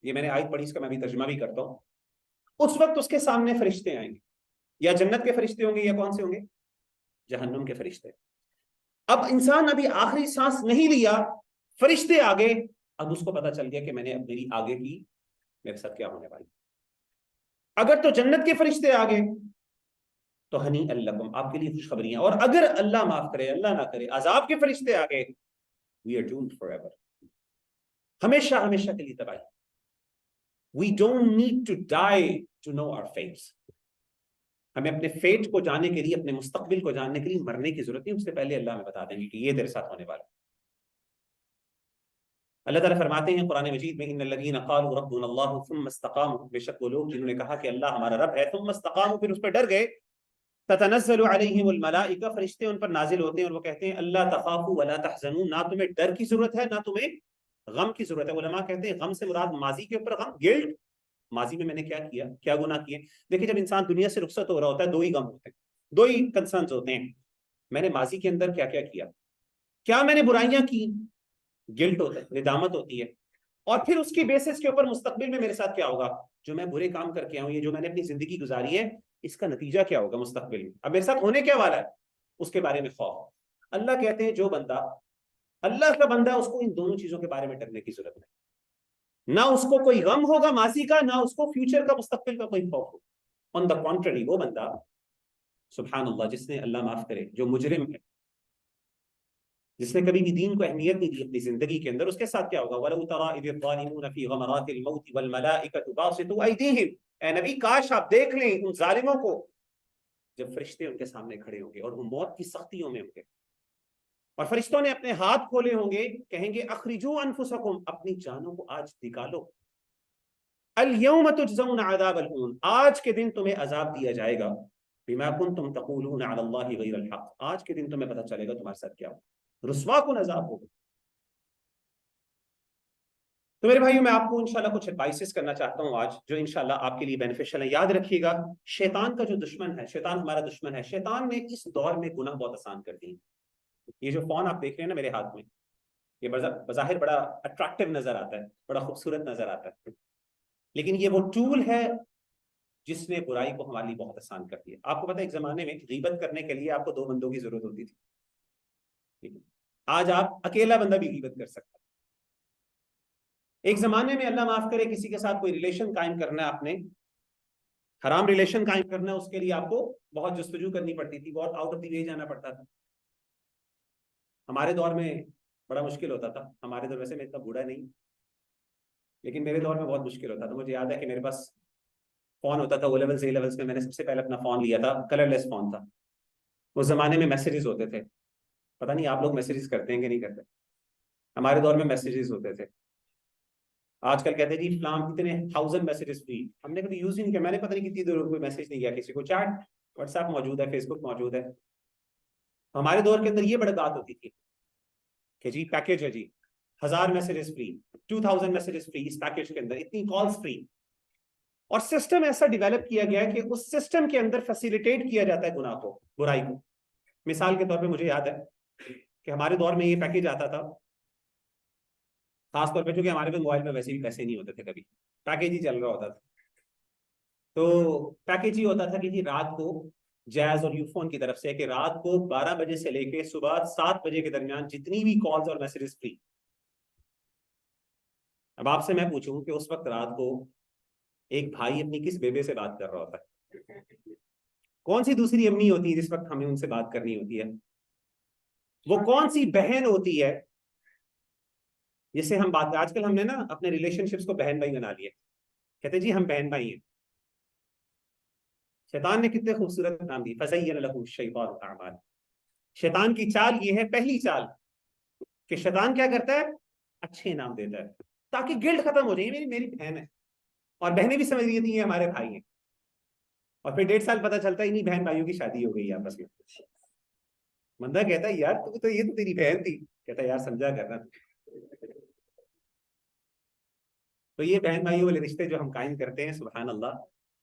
ये मैंने आयत पढ़ी, इसका मैं भी तर्जुमा भी करता हूँ, उस वक्त उसके सामने फरिश्ते आएंगे, या जन्नत के फरिश्ते होंगे या कौन से होंगे? जहन्नुम के फरिश्ते। अब इंसान अभी आखिरी सांस नहीं लिया, फरिश्ते आ गए, अब उसको पता चल गया कि मैंने अब मेरी आगे की मेरे साथ क्या होने वाली। अगर तो जन्नत के फरिश्ते आ गए तो हनी अल्लकुम, आपके लिए खुशखबरियां, और अगर अल्लाह माफ करे, अल्लाह ना करे, अजाब के फरिश्ते आ गए, वी आर डूम्ड फॉरएवर, हमेशा हमेशा के लिए तबाही। We don't need to die to know our fates. हमें अपने फेट को जानने के लिए, अपने मुस्तकबिल को जानने के लिए मरने की जरूरत नहीं, उससे पहले अल्लाह हमें बता देंगे कि ये तेरे साथ होने वाला। अल्लाह ताला फरमाते हैं कुरान मजीद में, इन्नल लज़ीना क़ालू रब्बुनल्लाहु थुम्मा इस्तक़ामू, बेशक वो लोग जिन्होंने कहा कि अल्लाह हमारा रब है, थुम्मा इस्तक़ामू, फिर उस पर डर गए, ततनज़्ज़लु अलैहिमुल मलाइका, फरिश्ते उन पर नाजिल होते हैं और वो कहते हैं अल्ला तख़ाफ़ू वला तहज़नू, ना तुम्हें डर की जरूरत है, ना तुम्हें गम की जरूरत है। उलमा कहते हैं गम से मुराद माजी के ऊपर गम, गिल्ट, माजी में मैंने क्या किया, क्या गुनाह किए। देखिए, जब इंसान दुनिया से रुखसत हो रहा होता है, दो ही गम होते हैं, दो ही कंसर्न्स होते हैं, मैंने माजी के अंदर क्या क्या किया, क्या मैंने बुराइयां की, गिल्ट होता है, निदामत होती है, और फिर उसकी बेसिस के ऊपर मुस्तकबिल में मेरे साथ क्या होगा, जो मैं बुरे काम करके आऊं, ये जो मैंने अपनी जिंदगी गुजारी है, इसका नतीजा क्या होगा मुस्तकबिल में, अब मेरे साथ होने क्या वाला है, उसके बारे में खौफ। अल्लाह कहते हैं जो बंदा अल्लाह का बंदा, उसको इन दोनों चीजों के बारे में डरने की जरूरत नहीं, ना उसको कोई गम होगा माजी का, ना उसको फ्यूचर का, मुस्तकबिल का कोई खौफ होगा। ऑन द कॉन्ट्ररी, वो बंदा सुभान अल्लाह, जिसने, अल्लाह माफ करे, जो मुजरिम है, जिसने कभी भी दीन को अहमियत नहीं दी अपनी जिंदगी के अंदर, उसके साथ क्या होगा? वलौ तरा इज़ ज़ालिमून फी गमरातिल मौत वल मलाइकतु बासितू अयदीहिम, ए नबी काश आप देख लें उन जालिमों को जब फरिश्ते उनके सामने खड़े होंगे और वो मौत की सख्तियों में होंगे और फरिश्तों ने अपने हाथ खोले होंगे, कहेंगे अखरिजू अनफुसकुम, अपनी जानों को आज निकालो, अल यौम तुजज़ौना अज़ाबल हून, आज के दिन तुम्हें अजाब दिया जाएगा, बिमा कुंतुम तक़ूलून अला अल्लाहि गैरल हक़, आज के दिन तुम्हें पता चलेगा तुम्हारे साथ क्या हो, रुस्वा कुन अजाब होगा। तो मेरे भाइयों, मैं आपको इंशाल्लाह कुछ एडवाइसेस करना चाहता हूं आज, जो इंशाल्लाह आपके लिए बेनिफिशियल है। याद रखिएगा, शैतान का जो दुश्मन है, शैतान हमारा दुश्मन है, शैतान ने इस दौर में गुनाह बहुत आसान कर दिए। ये जो फोन आप देख रहे हैं ना मेरे हाथ में, ये बज़ाहिर बड़ा अट्रैक्टिव नजर आता है, बड़ा खूबसूरत नजर आता है, लेकिन ये वो टूल है जिसने बुराई को हमारे लिए बहुत आसान कर दिया। आपको पता है, एक जमाने में गीबत करने के लिए आपको 2 बंदों की जरूरत होती थी, आज आप अकेला बंदा भी गीबत कर सकता है। एक जमाने में, अल्लाह माफ करे, किसी के साथ कोई रिलेशन कायम करना है, आपने हराम रिलेशन कायम करना है, उसके लिए आपको बहुत जस्तजू करनी पड़ती थी, बहुत आउट ऑफ द वे जाना पड़ता था। हमारे दौर में बड़ा मुश्किल होता था, हमारे दौर, वैसे मैं इतना बूढ़ा नहीं, लेकिन मेरे दौर में बहुत मुश्किल होता था। मुझे याद है कि मेरे पास फोन होता था, ओ लेवल्स ए लेवल्स में मैंने सबसे पहले अपना फोन लिया था, कलरलेस फोन था। उस जमाने में मैसेजेस होते थे, पता नहीं आप लोग मैसेजेस करते हैं कि नहीं करते, हमारे दौर में मैसेजेस होते थे। आजकल कहते हैं जी इस्लाम कितने 1000 मैसेजेस फ्री, हमने कभी यूज ही नहीं किया, मैंने पता नहीं कितनी देर कोई मैसेज नहीं किया किसी को। चैट व्हाट्सएप मौजूद है, फेसबुक मौजूद है। हमारे दौर के अंदर ये बड़ी बात होती थी कि जी पैकेज है जी 1000 मैसेजेस फ्री, 2000 मैसेजेस फ्री, इस पैकेज के अंदर इतनी कॉल्स फ्री। और सिस्टम ऐसा डेवलप किया गया है कि उस सिस्टम के अंदर फैसिलिटेट किया जाता है गुनाह को, बुराई को। मिसाल के तौर पे मुझे याद है कि हमारे दौर में ये पैकेज आता था, खासतौर पे, क्योंकि हमारे पे मोबाइल में वैसे भी पैसे नहीं होते थे, कभी पैकेज ही चल रहा होता था। तो पैकेज ही होता था कि जी रात को जैज और यूफोन की तरफ से कि रात को 12 बजे से लेके सुबह 7 बजे के दरमियान जितनी भी कॉल्स और मैसेजेस फ्री। अब आपसे मैं पूछूं कि उस वक्त रात को एक भाई अपनी किस बेबे से बात कर रहा होता है? कौन सी दूसरी अम्मी होती है जिस वक्त हमें उनसे बात करनी होती है? वो कौन सी बहन होती है जिससे हम बात, आजकल हमने ना अपने रिलेशनशिप्स को बहन भाई बना लिए, कहते जी हम बहन भाई हैं। शैतान ने कितने खूबसूरत नाम दिए, फज़य्यन लहू शैतानु अअमाल। शैतान की चाल ये है, पहली चाल, कि शैतान क्या करता है? अच्छे नाम देता है ताकि गिल्ट खत्म हो जाए, मेरी बहन है, और बहनें भी समझ रही थी ये हमारे भाई हैं। और फिर 1.5 साल पता चलता है इन्हीं बहन भाइयों की शादी हो गई आपस में। बंदा कहता है यार तू तो, ये तो तेरी बहन थी, कहता है यार समझा करना। तो ये बहन भाइयों वाले रिश्ते जो हम कायम करते हैं, सुभान अल्लाह।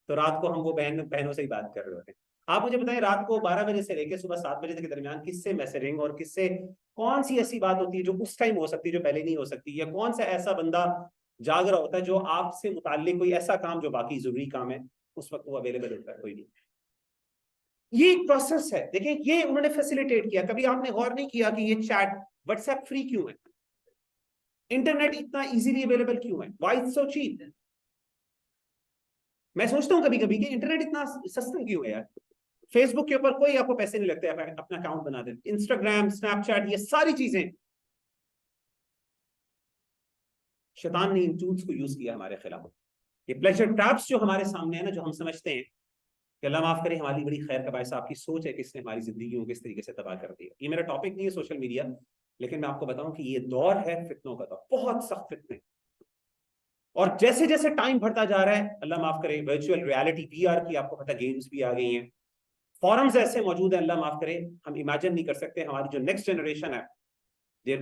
तो रात को हम वो बहनों से ही बात कर रहे होते हैं। आप मुझे बताएं, रात को 12 बजे से लेकर सुबह 7 बजे तक के दरमियान किससे मैसेजिंग और किससे, कौन सी ऐसी बात होती है जो उस टाइम हो सकती है जो पहले नहीं हो सकती, या कौन सा ऐसा बंदा जाग रहा होता है जो आपसे मुताल्लिक कोई ऐसा काम जो बाकी जरूरी काम है उस वक्त वो अवेलेबल होता है? कोई नहीं। ये एक प्रोसेस है, देखिए ये उन्होंने फैसिलिटेट किया। कभी आपने गौर नहीं किया कि ये चैट व्हाट्सएप फ्री क्यों है? इंटरनेट इतना इजीली अवेलेबल क्यों है? Why it's so cheap? मैं सोचता हूं कभी कभी कि इंटरनेट इतना सस्ता क्यों है यार। फेसबुक के ऊपर कोई आपको पैसे नहीं लगते, अपना अकाउंट बना दे। इंस्टाग्राम, स्नैपचैट, ये सारी चीजें शैतान ने इन टूल्स को यूज किया हमारे खिलाफ। ये प्लेजर ट्रैप्स जो हमारे सामने है ना, जो हम समझते हैं कि अल्लाह माफ करे हमारी बड़ी खैर का बायस, आपकी सोच है कि इसने हमारी जिंदगी को किस तरीके से तबाह कर दिया। ये मेरा टॉपिक नहीं है सोशल मीडिया, लेकिन मैं आपको बताऊं कि ये दौर है फितनों का दौर, बहुत सख्त फितने। और जैसे जैसे टाइम बढ़ता जा रहा है, अल्लाह माफ करे, वर्चुअल रियलिटी VR की आपको पता गेम्स भी आ गई हैं, फॉरम्स ऐसे मौजूद हैं, अल्लाह माफ करे हम इमेजिन नहीं कर सकते। हमारी जो नेक्स्ट जनरेशन है, they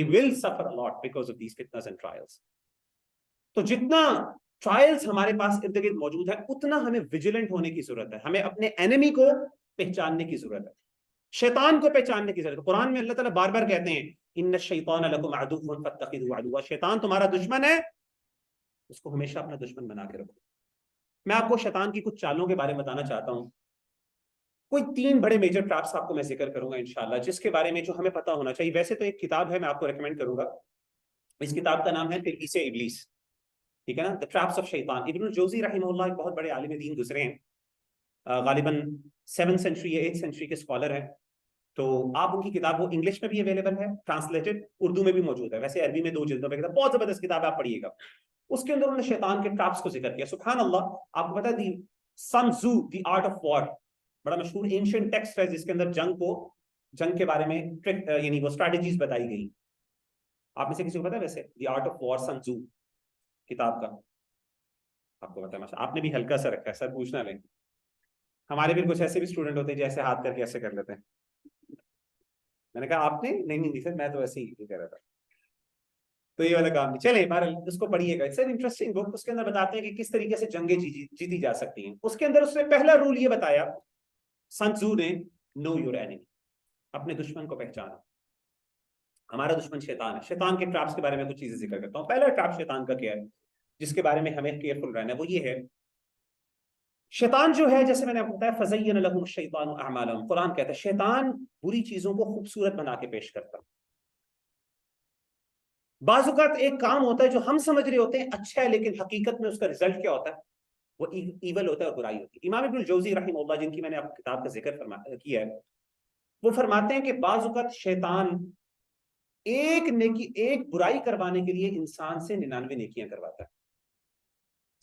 will suffer a lot because of these fitnas and trials। तो जितना ट्रायल्स हमारे पास इर्द गिर्द मौजूद है, उतना हमें विजिलेंट होने की जरूरत है। हमें अपने एनिमी को पहचानने की जरूरत है, शैतान को पहचानने की जरूरत है। कुरान में अल्लाह ताला बार बार कहते हैं इन्न शैतान लकुम अदुव्वुन फत्तखिदू अदुव्वा, शैतान तुम्हारा दुश्मन है, उसको हमेशा अपना दुश्मन बना के रखो। मैं आपको शैतान की कुछ चालों के बारे में बताना चाहता हूं। कोई 3 बड़े मेजर ट्रैप्स आपको मैं जिक्र करूंगा इंशाल्लाह, जिसके बारे में जो हमें पता होना चाहिए। वैसे तो एक किताब है, मैं आपको रेकमेंड करूंगा, इस किताब का नाम है तिल्बीसे इब्लीस, ठीक है ना, द ट्रैप्स ऑफ शैतान। इब्नुल जौजी रहमहुल्लाह एक बहुत बड़े आलिम दीन गुजरे हैं, गालिबन 7th सेंचुरी या 8th सेंचुरी के स्कॉलर हैं। तो आप उनकी किताब, वो इंग्लिश में भी अवेलेबल है, ट्रांसलेटेड, उर्दू में भी मौजूद है, वैसे अरबी में 2 जिल्दों में किताब, बहुत जबरदस्त किताब है, आप पढ़िएगा। उसके अंदर उन्होंने शैतान के ट्रैप्स को जिक्र किया। सुभान अल्लाह, आपको पता है सन त्जू द आर्ट ऑफ वॉर, बड़ा मशहूर एंशिएंट टेक्स्ट है जिसके अंदर जंग के बारे में ट्रिक यानी वो स्ट्रैटेजीज बताई गई। आप में से किसी को पता है वैसे द आर्ट ऑफ वॉर सन त्जू किताब का? आपको पता है, माशा आपने भी हल्का सा रखा है, सर पूछना लें। हमारे भी कुछ ऐसे भी स्टूडेंट होते हैं जैसे हाथ करके ऐसे कर लेते हैं। मैंने कहा आपने नहीं सर, मैं तो ऐसे ही कह रहा था। तो ये वाला काम नहीं, चले बहरहाल उसको पढ़िएगा, इट्स एन इंटरेस्टिंग बुक। उसके अंदर बताते हैं कि किस तरीके से जंगें जीती जा सकती हैं। उसके अंदर उसने पहला रूल ये बताया सन त्जू ने, नो योर एनिमी, अपने दुश्मन को पहचाना। हमारा दुश्मन शैतान है। शैतान के ट्रैप्स के बारे में कुछ चीजें जिक्र करता हूँ। पहला ट्रैप शैतान का क्या है जिसके बारे में हमें केयरफुल रहना है, वो ये है, शैतान जो है, जैसे मैंने आपको बताया, फज़य्यन लहुम शैतानु अअमालहुम, कुरान कहता है शैतान बुरी चीजों को खूबसूरत बना के पेश करता है। बाज़ औक़ात एक काम होता है जो हम समझ रहे होते हैं अच्छा है, लेकिन हकीकत में उसका रिजल्ट क्या होता है, वो ईवल होता है और बुराई होती है। इमाम इब्नुल जौज़ी रहमहुल्लाह, जिनकी मैंने आपकी किताब का जिक्र किया है, वो फरमाते हैं कि बाज़ औक़ात शैतान एक बुराई करवाने के लिए इंसान से 99 नेकियां करवाता है।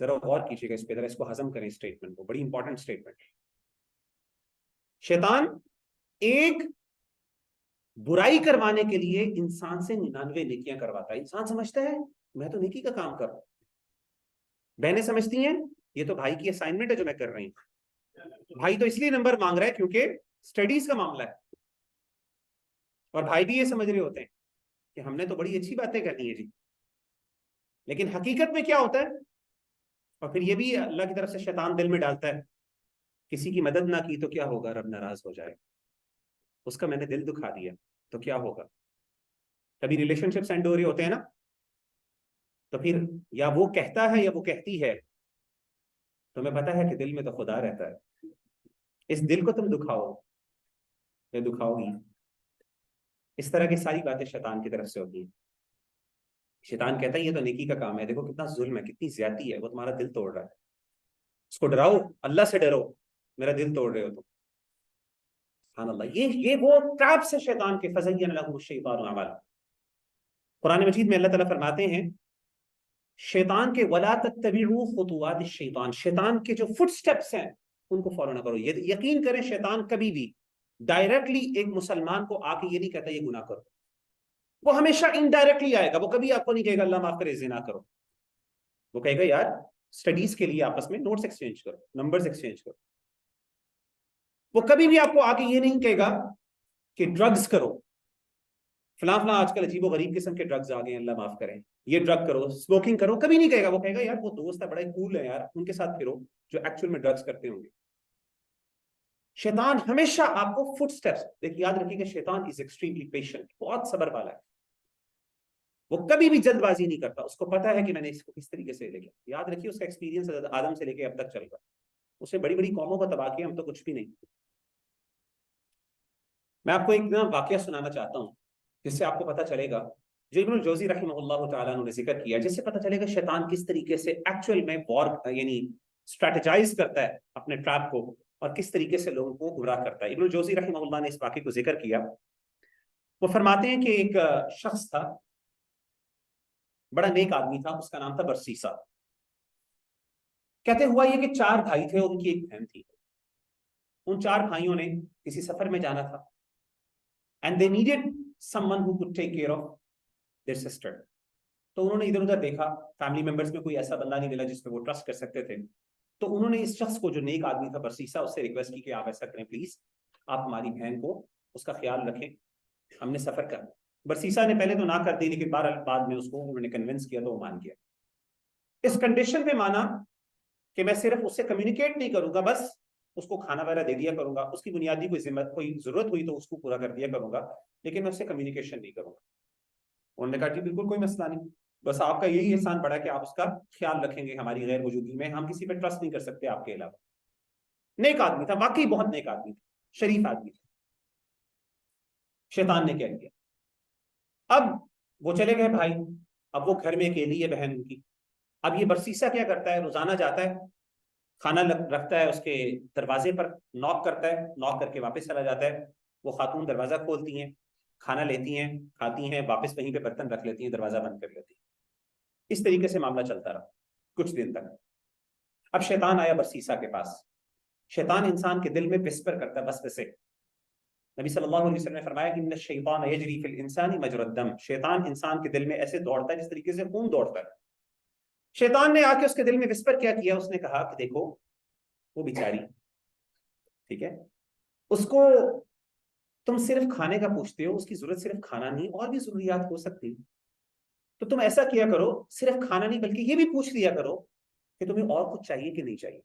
जरा गौर कीजिएगा इस पे, जरा इसको हजम करें स्टेटमेंट को, बड़ी इंपॉर्टेंट स्टेटमेंट। शैतान एक बुराई करवाने के लिए इंसान से 99 नेकियां करवाता है। इंसान समझता है मैं तो नेकी का काम कर रहा हूं, बहनें समझती हैं ये तो भाई की असाइनमेंट है जो मैं कर रही हूं, भाई तो इसलिए नंबर मांग रहा है क्योंकि स्टडीज का मामला है। और भाई भी ये समझ रहे होते हैं कि हमने तो बड़ी अच्छी बातें करनी है जी, लेकिन हकीकत में क्या होता है। और फिर ये भी अल्लाह की तरफ से शैतान दिल में डालता है, किसी की मदद ना की तो क्या होगा, रब नाराज हो जाए, उसका मैंने दिल दुखा दिया तो क्या होगा। कभी रिलेशनशिप्स एंड हो रहे होते हैं ना, तो फिर या वो कहता है या वो कहती है, तुम्हें पता है कि दिल में तो खुदा रहता है, इस दिल को तुम दुखाओ या दुखाओगी। इस तरह की सारी बातें शैतान की तरफ से होती हैं। शैतान कहता है ये तो नेकी का काम है, देखो कितना जुल्म है, कितनी ज्यादती है, वो तुम्हारा दिल तोड़ रहा है, उसको डराओ, अल्लाह से डरो, मेरा दिल तोड़ रहे हो तुम। सुभान अल्लाह, ये वो ट्रैप्स है शैतान के। फज़य्यन लहुम शैतानु अअमालहुम, कुरान मजीद में अल्लाह ताला फरमाते हैं शैतान के वला तत्तबिउ खुतुवात शैतान, शैतान के जो फुटस्टेप्स हैं उनको फॉलो ना करो। ये यकीन करें शैतान कभी भी डायरेक्टली एक मुसलमान को आके ये नहीं कहता ये गुनाह करो, वो हमेशा इनडायरेक्टली आएगा। वो कभी आपको नहीं कहेगा अल्लाह माफ करे ज़िना करो, वो कहेगा यार स्टडीज के लिए आपस में नोट्स एक्सचेंज करो, नंबर्स एक्सचेंज करो। वो कभी भी आपको आके ये नहीं कहेगा कि ड्रग्स करो, फलां फलां आजकल अजीबो गरीब किस्म के ड्रग्स आ गए हैं, अल्लाह माफ करें, ये ड्रग करो, स्मोकिंग करो, कभी नहीं कहेगा। वो कहेगा यार वो दोस्त है, बड़ा कूल है यार, उनके साथ फिरो जो एक्चुअल में ड्रग्स करते होंगे। शैतान हमेशा आपको फुटस्टेप्स, देखिए याद रखिएगा शैतान इज एक्सट्रीमली पेशेंट, बहुत सब्र वाला है, वो कभी भी जल्दबाजी नहीं करता, उसको पता है कि मैंने इसको किस तरीके से लेके, याद रखिए उसका एक्सपीरियंस आदम से लेके अब तक चल रहा है, उसने बड़ी बड़ी कौमों को तबाह किया, हम तो कुछ भी नहीं। मैं आपको एक ना वाकया सुनाना चाहता हूँ जिससे आपको पता चलेगा, जो इब्नुल जौज़ी रहमहुल्लाह तआला ने जिक्र किया, जिससे पता चलेगा शैतान किस तरीके से एक्चुअल में वॉर यानी स्ट्रेटेजाइज करता है अपने ट्रैप को और किस तरीके से लोगों को गुमराह करता है। इब्नुल जौज़ी रहमहुल्लाह ने इस वाक़े को जिक्र किया। वो फरमाते हैं कि एक शख्स था, बड़ा नेक आदमी था, उसका नाम था बरसीसा। कहते हुआ ये कि 4 भाई थे और उनकी एक बहन थी। उन 4 भाइयों ने किसी सफर में जाना था and they needed someone who could take care of their sister. तो उन्होंने इधर उधर देखा, फैमिली मेंबर्स में कोई ऐसा बंदा नहीं मिला जिस पे वो ट्रस्ट कर सकते थे। तो उन्होंने इस शख्स को, जो नेक आदमी था बरसीसा, उससे रिक्वेस्ट की कि आप ऐसा करें प्लीज, आप हमारी बहन को, उसका ख्याल रखें, हमने सफर करना। बरसीसा ने पहले तो ना कर दी, लेकिन बाद में उसको उन्होंने कन्विंस किया तो वो मान गया। इस कंडीशन पे माना कि मैं सिर्फ उससे कम्युनिकेट नहीं करूंगा, बस उसको खाना वगैरह दे दिया करूंगा, उसकी बुनियादी कोई जरूरत हुई तो उसको पूरा कर दिया करूंगा, लेकिन मैं उससे कम्युनिकेशन नहीं करूंगा। उन्होंने कहा जी बिल्कुल कोई मसला नहीं, बस आपका यही एहसान पड़ा कि आप उसका ख्याल रखेंगे हमारी गैर मौजूदगी में, हम किसी पे ट्रस्ट नहीं कर सकते आपके अलावा। नेक आदमी था, वाकई बहुत नेक आदमी था, शरीफ आदमी था। शैतान ने क्या किया, अब वो चले गए भाई, अब वो घर में अकेली है बहन उनकी। अब ये बरसीसा क्या करता है, रोजाना जाता है खाना रखता है उसके दरवाजे पर, नॉक करता है, नॉक करके वापस चला जाता है। वो खातून दरवाजा खोलती हैं, खाना लेती हैं, खाती हैं, वापस वहीं पे बर्तन रख लेती हैं, दरवाजा बंद कर लेती हैं। इस तरीके से मामला चलता रहा कुछ दिन तक। अब शैतान आया बरसीसा के पास। शैतान इंसान के दिल में विस्पर करता है, वसवसे। नबी सल्लल्लाहु अलैहि वसल्लम ने फरमाया कि इन्ना शैतान यजरी फिल इंसानी मजरद दम, शैतान इंसान के दिल में ऐसे दौड़ता है जिस तरीके से खून दौड़ता है। शैतान ने आके उसके दिल में विस्पर क्या किया, उसने कहा कि देखो वो बेचारी, ठीक है, उसको तुम सिर्फ खाने का पूछते हो, उसकी जरूरत सिर्फ खाना नहीं और भी जरूरियात हो सकती है, तो तुम ऐसा किया करो, सिर्फ खाना नहीं बल्कि ये भी पूछ लिया करो कि तुम्हें और कुछ चाहिए कि नहीं चाहिए।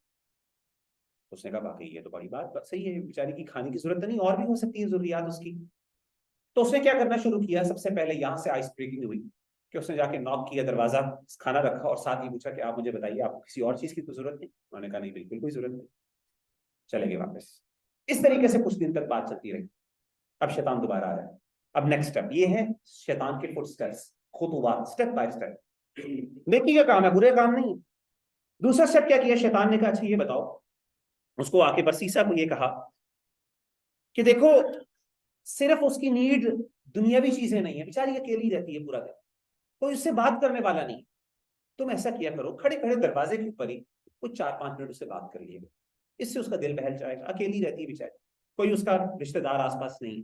तो उसने कहा वाकई ये तो बड़ी बात सही है, बेचारी की खाने की जरूरत नहीं और भी हो सकती है जरूरियात उसकी। तो उसने क्या करना शुरू किया, सबसे पहले यहाँ से आइस ब्रेकिंग हुई कि उसने जाके नॉक किया, दरवाजा, खाना रखा और साथ ही पूछा कि आप मुझे बताइए आपको किसी और चीज की तो जरूरत नहीं। उन्होंने कहा नहीं, बिल्कुल कोई जरूरत नहीं। चले गए वापस। इस तरीके से कुछ दिन तक बात चलती रही। अब शैतान दोबारा आया। अब नेक्स्ट स्टेप ये है शैतान के फुटस्टेप्स, खुतुवात, स्टेप बाय स्टेप। नेकी का काम है, बुरे काम नहीं। दूसरा स्टेप क्या किया शैतान ने, कहा अच्छा ये बताओ, उसको आके बरसीसा को ये कहा कि देखो सिर्फ उसकी नीड दुनियावी चीजें नहीं है, बेचारी अकेली रहती है पूरा दिन, कोई उससे बात करने वाला नहीं। तुम ऐसा किया करो, खड़े खड़े दरवाजे के ऊपर ही कुछ 4-5 मिनट उससे बात कर लिए, इससे उसका दिल बहल जाएगा। अकेली रहती है बेचारी, कोई उसका रिश्तेदार आसपास नहीं।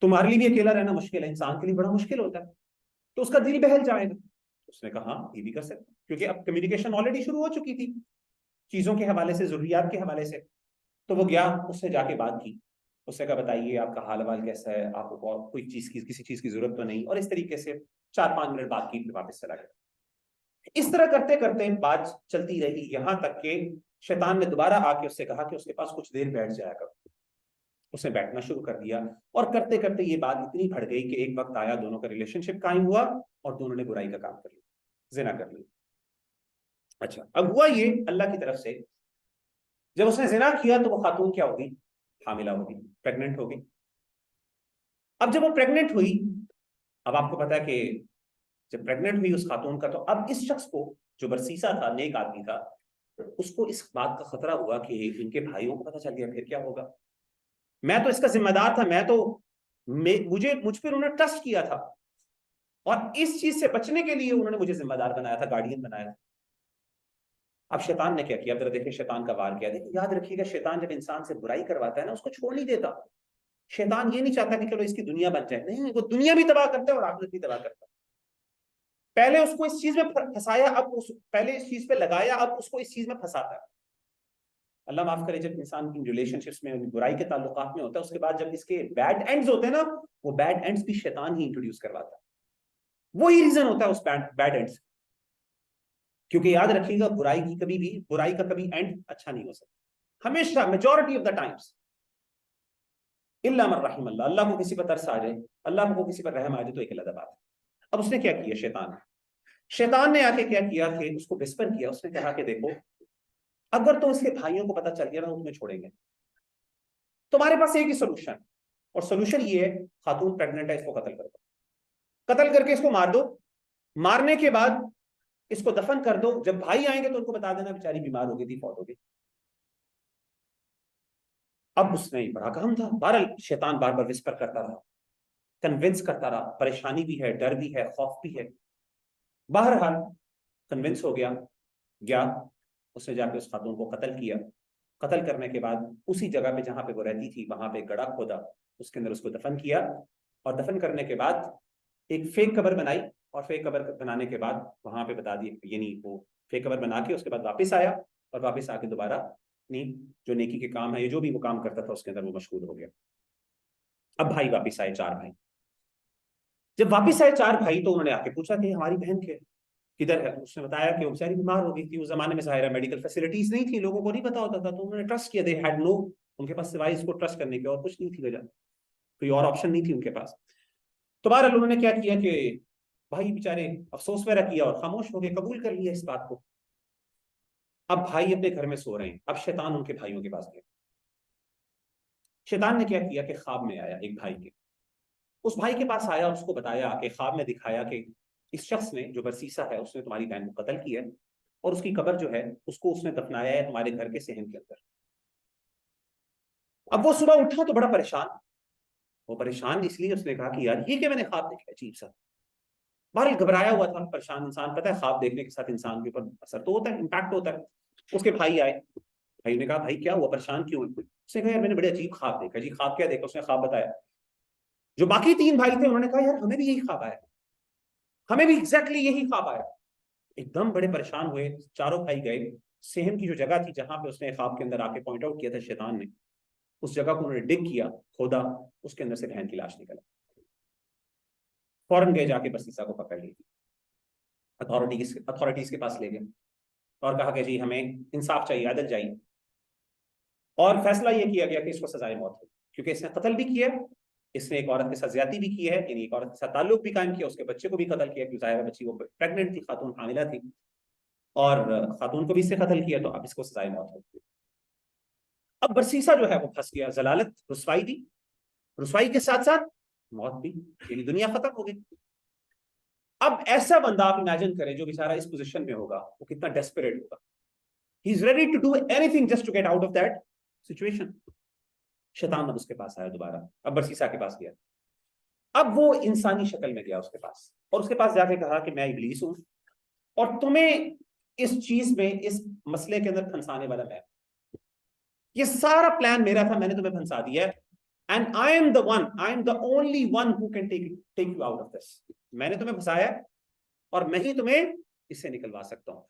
तुम्हारे लिए भी अकेला रहना मुश्किल है, इंसान के लिए बड़ा मुश्किल होता है, तो उसका दिल बहल जाएगा। उसने कहा हाँ ये भी कर सकते, क्योंकि अब कम्युनिकेशन ऑलरेडी शुरू हो चुकी थी चीजों के हवाले से, जरूरियात के हवाले से। तो वो गया, उससे जाके बात की, उसने कहा बताइए आपका हाल वाल कैसा है, आपको और कोई चीज की, किसी चीज की जरूरत तो नहीं, और इस तरीके से 4-5 मिनट बात की, फिर वापस चला गया। इस तरह करते करते बात चलती रही, यहां तक कि शैतान ने दोबारा आके उससे कहा कि उसके पास कुछ देर बैठ जाया करो। उसने बैठना शुरू कर दिया और करते करते ये बात इतनी बढ़ गई कि एक वक्त आया, दोनों का रिलेशनशिप कायम हुआ और दोनों ने बुराई का काम कर लिया, जिना कर लिया। अच्छा, अब हुआ ये अल्लाह की तरफ से, जब उसने जिना किया तो वो खातून क्या होगी, हामिला होगी, प्रेग्नेंट होगी। अब जब वो प्रेग्नेंट हुई, अब आपको पता है कि जब प्रेग्नेंट हुई उस खातून का, तो अब इस शख्स को जो बरसीसा था, नेक आदमी था, उसको इस बात का खतरा हुआ कि इनके भाइयों को पता चल गया फिर क्या होगा। मैं तो इसका जिम्मेदार था, मुझ पर उन्होंने ट्रस्ट किया था और इस चीज से बचने के लिए उन्होंने मुझे जिम्मेदार बनाया था, गार्डियन बनाया था। अब शैतान ने क्या किया, जरा देखिए शैतान का वार क्या। देखिए याद रखिएगा, शैतान जब इंसान से बुराई करवाता है ना, उसको छोड़ नहीं देता। शैतान ये नहीं चाहता कि चलो इसकी दुनिया बन जाए, नहीं, वो दुनिया भी तबाह करता है और आखिरत भी तबाह करता है। पहले उसको इस चीज में फंसाया, पहले इस चीज पे लगाया, अब उसको इस चीज में फंसाता है। अल्लाह माफ करे, जब इंसान की रिलेशनशिप्स में, बुराई के ताल्लुकात में होता है, उसके बाद जब इसके बैड एंड्स होते हैं ना, वो बैड एंड्स भी शैतान ही इंट्रोड्यूस करवाता है। वही रीजन होता है उस बैड एंड्स, क्योंकि याद रखिएगा बुराई का कभी एंड अच्छा नहीं हो सकता, हमेशा, मेजॉरिटी ऑफ द टाइम्स, इल्ला मन रहिम अल्लाह, अल्लाह को किसी पर तरस आ जाए, अल्लाह को किसी पर रहम आ जाए तो एक अलग बात है। अब उसने क्या किया, शैतान ने आके क्या किया कि उसको विस्पर किया। उसने कहा कि देखो अगर तो इसके भाइयों को पता चल गया ना, तो तुम्हें छोड़ेंगे, तुम्हारे पास एक ही सोल्यूशन, और सोल्यूशन ये है, खातून प्रेग्नेंट है, इसको कत्ल कर दो, कत्ल करके इसको मार दो, मारने के बाद इसको दफन कर दो, जब भाई आएंगे तो उनको बता देना बेचारी बीमार हो गई थी, फौत हो गई। अब उसने बड़ा काम था, बहरहाल शैतान बार बार विस्पर करता रहा, कन्विंस करता रहा, परेशानी भी है, डर भी है, खौफ भी है। बहरहाल कन्विंस हो गया, उसने जाके उस खातून को कत्ल किया। कत्ल करने के बाद उसी जगह पे जहां पे वो रहती थी, वहां पे गड्ढा खोदा, उसके अंदर उसको दफन किया, और दफन करने के बाद एक फेक कब्र बनाई, और फेक कब्र बनाने के बाद वहां पे बता दिए, यानी वो फेक कब्र बना के उसके बाद वापस आया, और वापस आके दोबारा जो नेकी के काम है, ये जो भी वो काम करता था उसके अंदर वो मशगूल हो गया। अब भाई वापस आए, 4 भाई। जब वापस आए 4 भाई, तो उन्होंने आके पूछा कि हमारी बहन किधर है। उसने बताया कि वो बेचारी बीमार हो गई थी। उस जमाने में ज़ाहिर है मेडिकल फैसिलिटीज नहीं थी, लोगों को नहीं पता होता था, तो उन्होंने ट्रस्ट किया, दे हैड नो, उनके पास सिवाय इसको ट्रस्ट करने के और कुछ नहीं थी वजह, कोई और ऑप्शन नहीं थी उनके पास। तो बहरहाल उन्होंने क्या किया कि भाई बेचारे अफसोस वगैरह किया और खामोश हो गए, कबूल कर लिया इस बात को। अब भाई अपने घर में सो रहे हैं, अब शैतान उनके भाइयों के पास गया। शैतान ने क्या किया कि ख्वाब में आया एक भाई के, उस भाई के पास आया, उसको बताया कि ख्वाब में दिखाया कि इस शख्स ने, जो बरसीसा है, उसने तुम्हारी बहन को कत्ल किया, और उसकी कब्र जो है उसको उसने दफनाया है तुम्हारे घर के सहन के अंदर। अब वो सुबह उठा तो बड़ा परेशान, वो परेशान इसलिए उसने कहा कि यार ये क्या मैंने ख्वाब देखा अजीब सा। बहरहाल घबराया हुआ था, परेशान इंसान, पता है ख्वाब देखने के साथ इंसान के ऊपर असर तो होता है, इम्पैक्ट होता है। उसके भाई आए, भाई ने कहा भाई क्या हुआ, परेशान क्यों है? उसने कहा यार मैंने बड़े अजीब ख्वाब देखा। जी ख्वाब क्या देखा? उसने ख्वाब बताया। जो बाकी 3 भाई थे उन्होंने कहा यार हमें भी यही ख्वाब आया, हमें भी एग्जैक्टली यही ख्वाब आया। एकदम बड़े परेशान हुए, चारों भाई गए सेहन की जो जगह थी जहां पे उसने ख्वाब के अंदर आके पॉइंट आउट किया था शैतान ने, उस जगह को उन्होंने डिग किया, खोदा, उसके अंदर से बहन की लाश निकला। फौरन गए, जाके बसीसा को पकड़ लिया, अथॉरिटीज के पास ले गए और कहा कि जी हमें इंसाफ चाहिए, अदल चाहिए। और फैसला ये किया गया कि इसको सजाए मौत हो, क्योंकि इसने कत्ल भी किया, इसने एक औरत के साथ ज्यादती भी की है, यानी एक औरत के साथ ताल्लुक भी कायम किया, उसके बच्चे को भी कत्ल किया, क्योंकि जाहिर है बच्ची वो प्रेग्नेंट थी, खातून हामिला थी, और खातून को भी इससे कत्ल किया, तो अब इसको सजाए मौत हो। अब बरसीसा जो है वो फंस गया, जलालत, रुसवाई दी, रुसवाई के साथ साथ मौत भी, यानी दुनिया खत्म हो गई। अब ऐसा बंदा आप इमेजिन करें जो बेचारा इस पोजीशन में होगा, वो कितना डेस्परेट होगा। He is ready to do anything just to get out of that situation. शैतान अब उसके पास आया दोबारा, अब बरसीसा के पास गया। अब वो इंसानी शक्ल में गया उसके पास, और उसके पास जाके कहा कि मैं इब्लीस हूं और तुम्हें इस चीज में, इस मसले के अंदर फंसाने वाला मैं, ये सारा प्लान मेरा था, मैंने तुम्हें फंसा दिया है, and I am the only one who can take you out of this. मैंने तुम्हें फंसाया और मैं ही तुम्हें इससे निकलवा सकता हूं।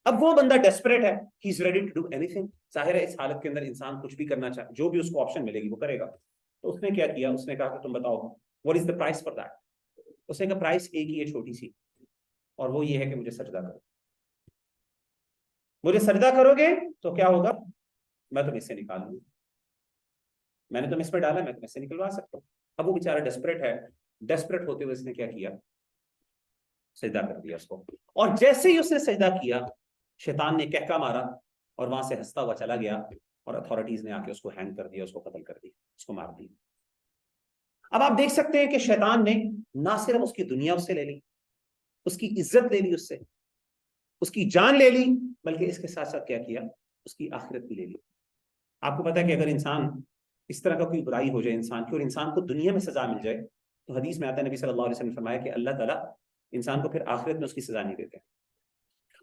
अब वो बंदा डेस्परेट है, he is ready to do anything. जाहिर है इस हालत के अंदर इंसान कुछ भी करना चाहे, जो भी उसको ऑप्शन मिलेगी वो करेगा। तो उसने क्या किया, उसने कहा कि तुम बताओ what is the price for that. उसने कहा प्राइस एक ही है, छोटी सी, और वो ये है कि मुझे सजदा करो। मुझे सजदा करोगे तो क्या होगा, मैं तुम्हें इससे निकाल लूंगा, मैंने तुम्हें इसमें डाला, मैं तुम्हें इससे निकलवा सकता हूँ। अब वो बेचारा डेस्परेट है, डेस्परेट होते हुए उसने क्या किया, सजदा कर दिया उसको। और जैसे ही उसने सजदा किया, शैतान ने कहका मारा और वहां से हंसता हुआ चला गया, और अथॉरिटीज ने आके उसको हैंग कर दिया, उसको कत्ल कर दिया, उसको मार दिया। अब आप देख सकते हैं कि शैतान ने ना सिर्फ उसकी दुनिया उससे ले ली, उसकी इज्जत ले ली उससे, उसकी जान ले ली, बल्कि इसके साथ साथ क्या किया, उसकी आखिरत भी ले ली। आपको पता है कि अगर इंसान इस तरह का कोई बुराई हो जाए इंसान की, और इंसान को दुनिया में सजा मिल जाए, तो हदीस में आता है, नबी सल्लल्लाहु अलैहि वसल्लम ने फरमाया कि अल्लाह ताला इंसान को फिर आखिरत में उसकी सजा नहीं देते।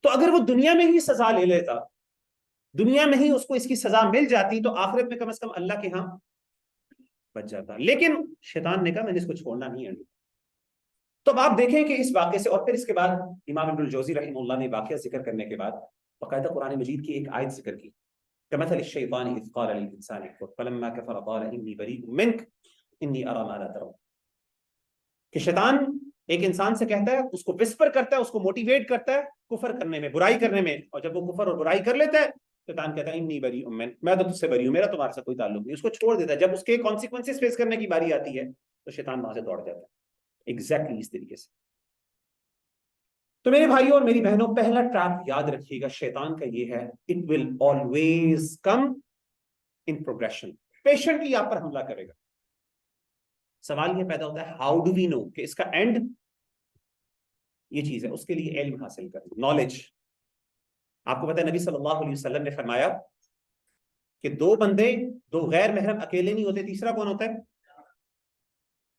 तो अगर वो दुनिया में ही सजा ले लेता, दुनिया में ही उसको इसकी सजा मिल जाती, तो आखिरत में कम से कम अल्लाह के यहाँ बच जाता। लेकिन शैतान ने कहा मैंने इसको छोड़ना नहीं है। तो अब आप देखें कि इस वाक़े से, और फिर इसके बाद इमाम इब्नुल जौज़ी रहमहुल्लाह ने वाक़या जिक्र करने के बाद बाकायदा कुरान मजीद की एक आयत जिक्र की, कमथल शैतान इज़ क़ाल लिल इंसानी कुफ़्र फलम्मा कफ़र क़ाल इन्नी बरीउम मिन्क इन्नी अरा मा ला तरौन। कि शैतान एक इंसान से कहता है, उसको विस्पर करता है, उसको मोटिवेट करता है कुफर करने में, बुराई करने में, और जब वो कुफर और बुराई कर लेता है, शैतान कहता है इन्नी बरीउम मिन्क, मैं तो तुझसे बरी हूं, मेरा तुम्हारे साथ कोई ताल्लुक नहीं, उसको छोड़ देता है। जब उसके कॉन्सिक्वेंसेस फेस करने की बारी आती है तो शैतान वहां से दौड़ जाता है। एग्जैक्टली इस तरीके से। तो मेरे भाइयों और मेरी बहनों, पहला ट्रैप याद रखिएगा शैतान का ये है, it will always come in progression, patiently आप पर हमला करेगा। सवाल ये पैदा होता है हाउ डू वी नो कि इसका एंड ये चीज है। उसके लिए इल्म हासिल करें, नॉलेज। आपको पता है नबी सल्लल्लाहु अलैहि वसल्लम ने फरमाया कि दो बंदे, दो गैर महरम अकेले नहीं होते, तीसरा कौन होता है।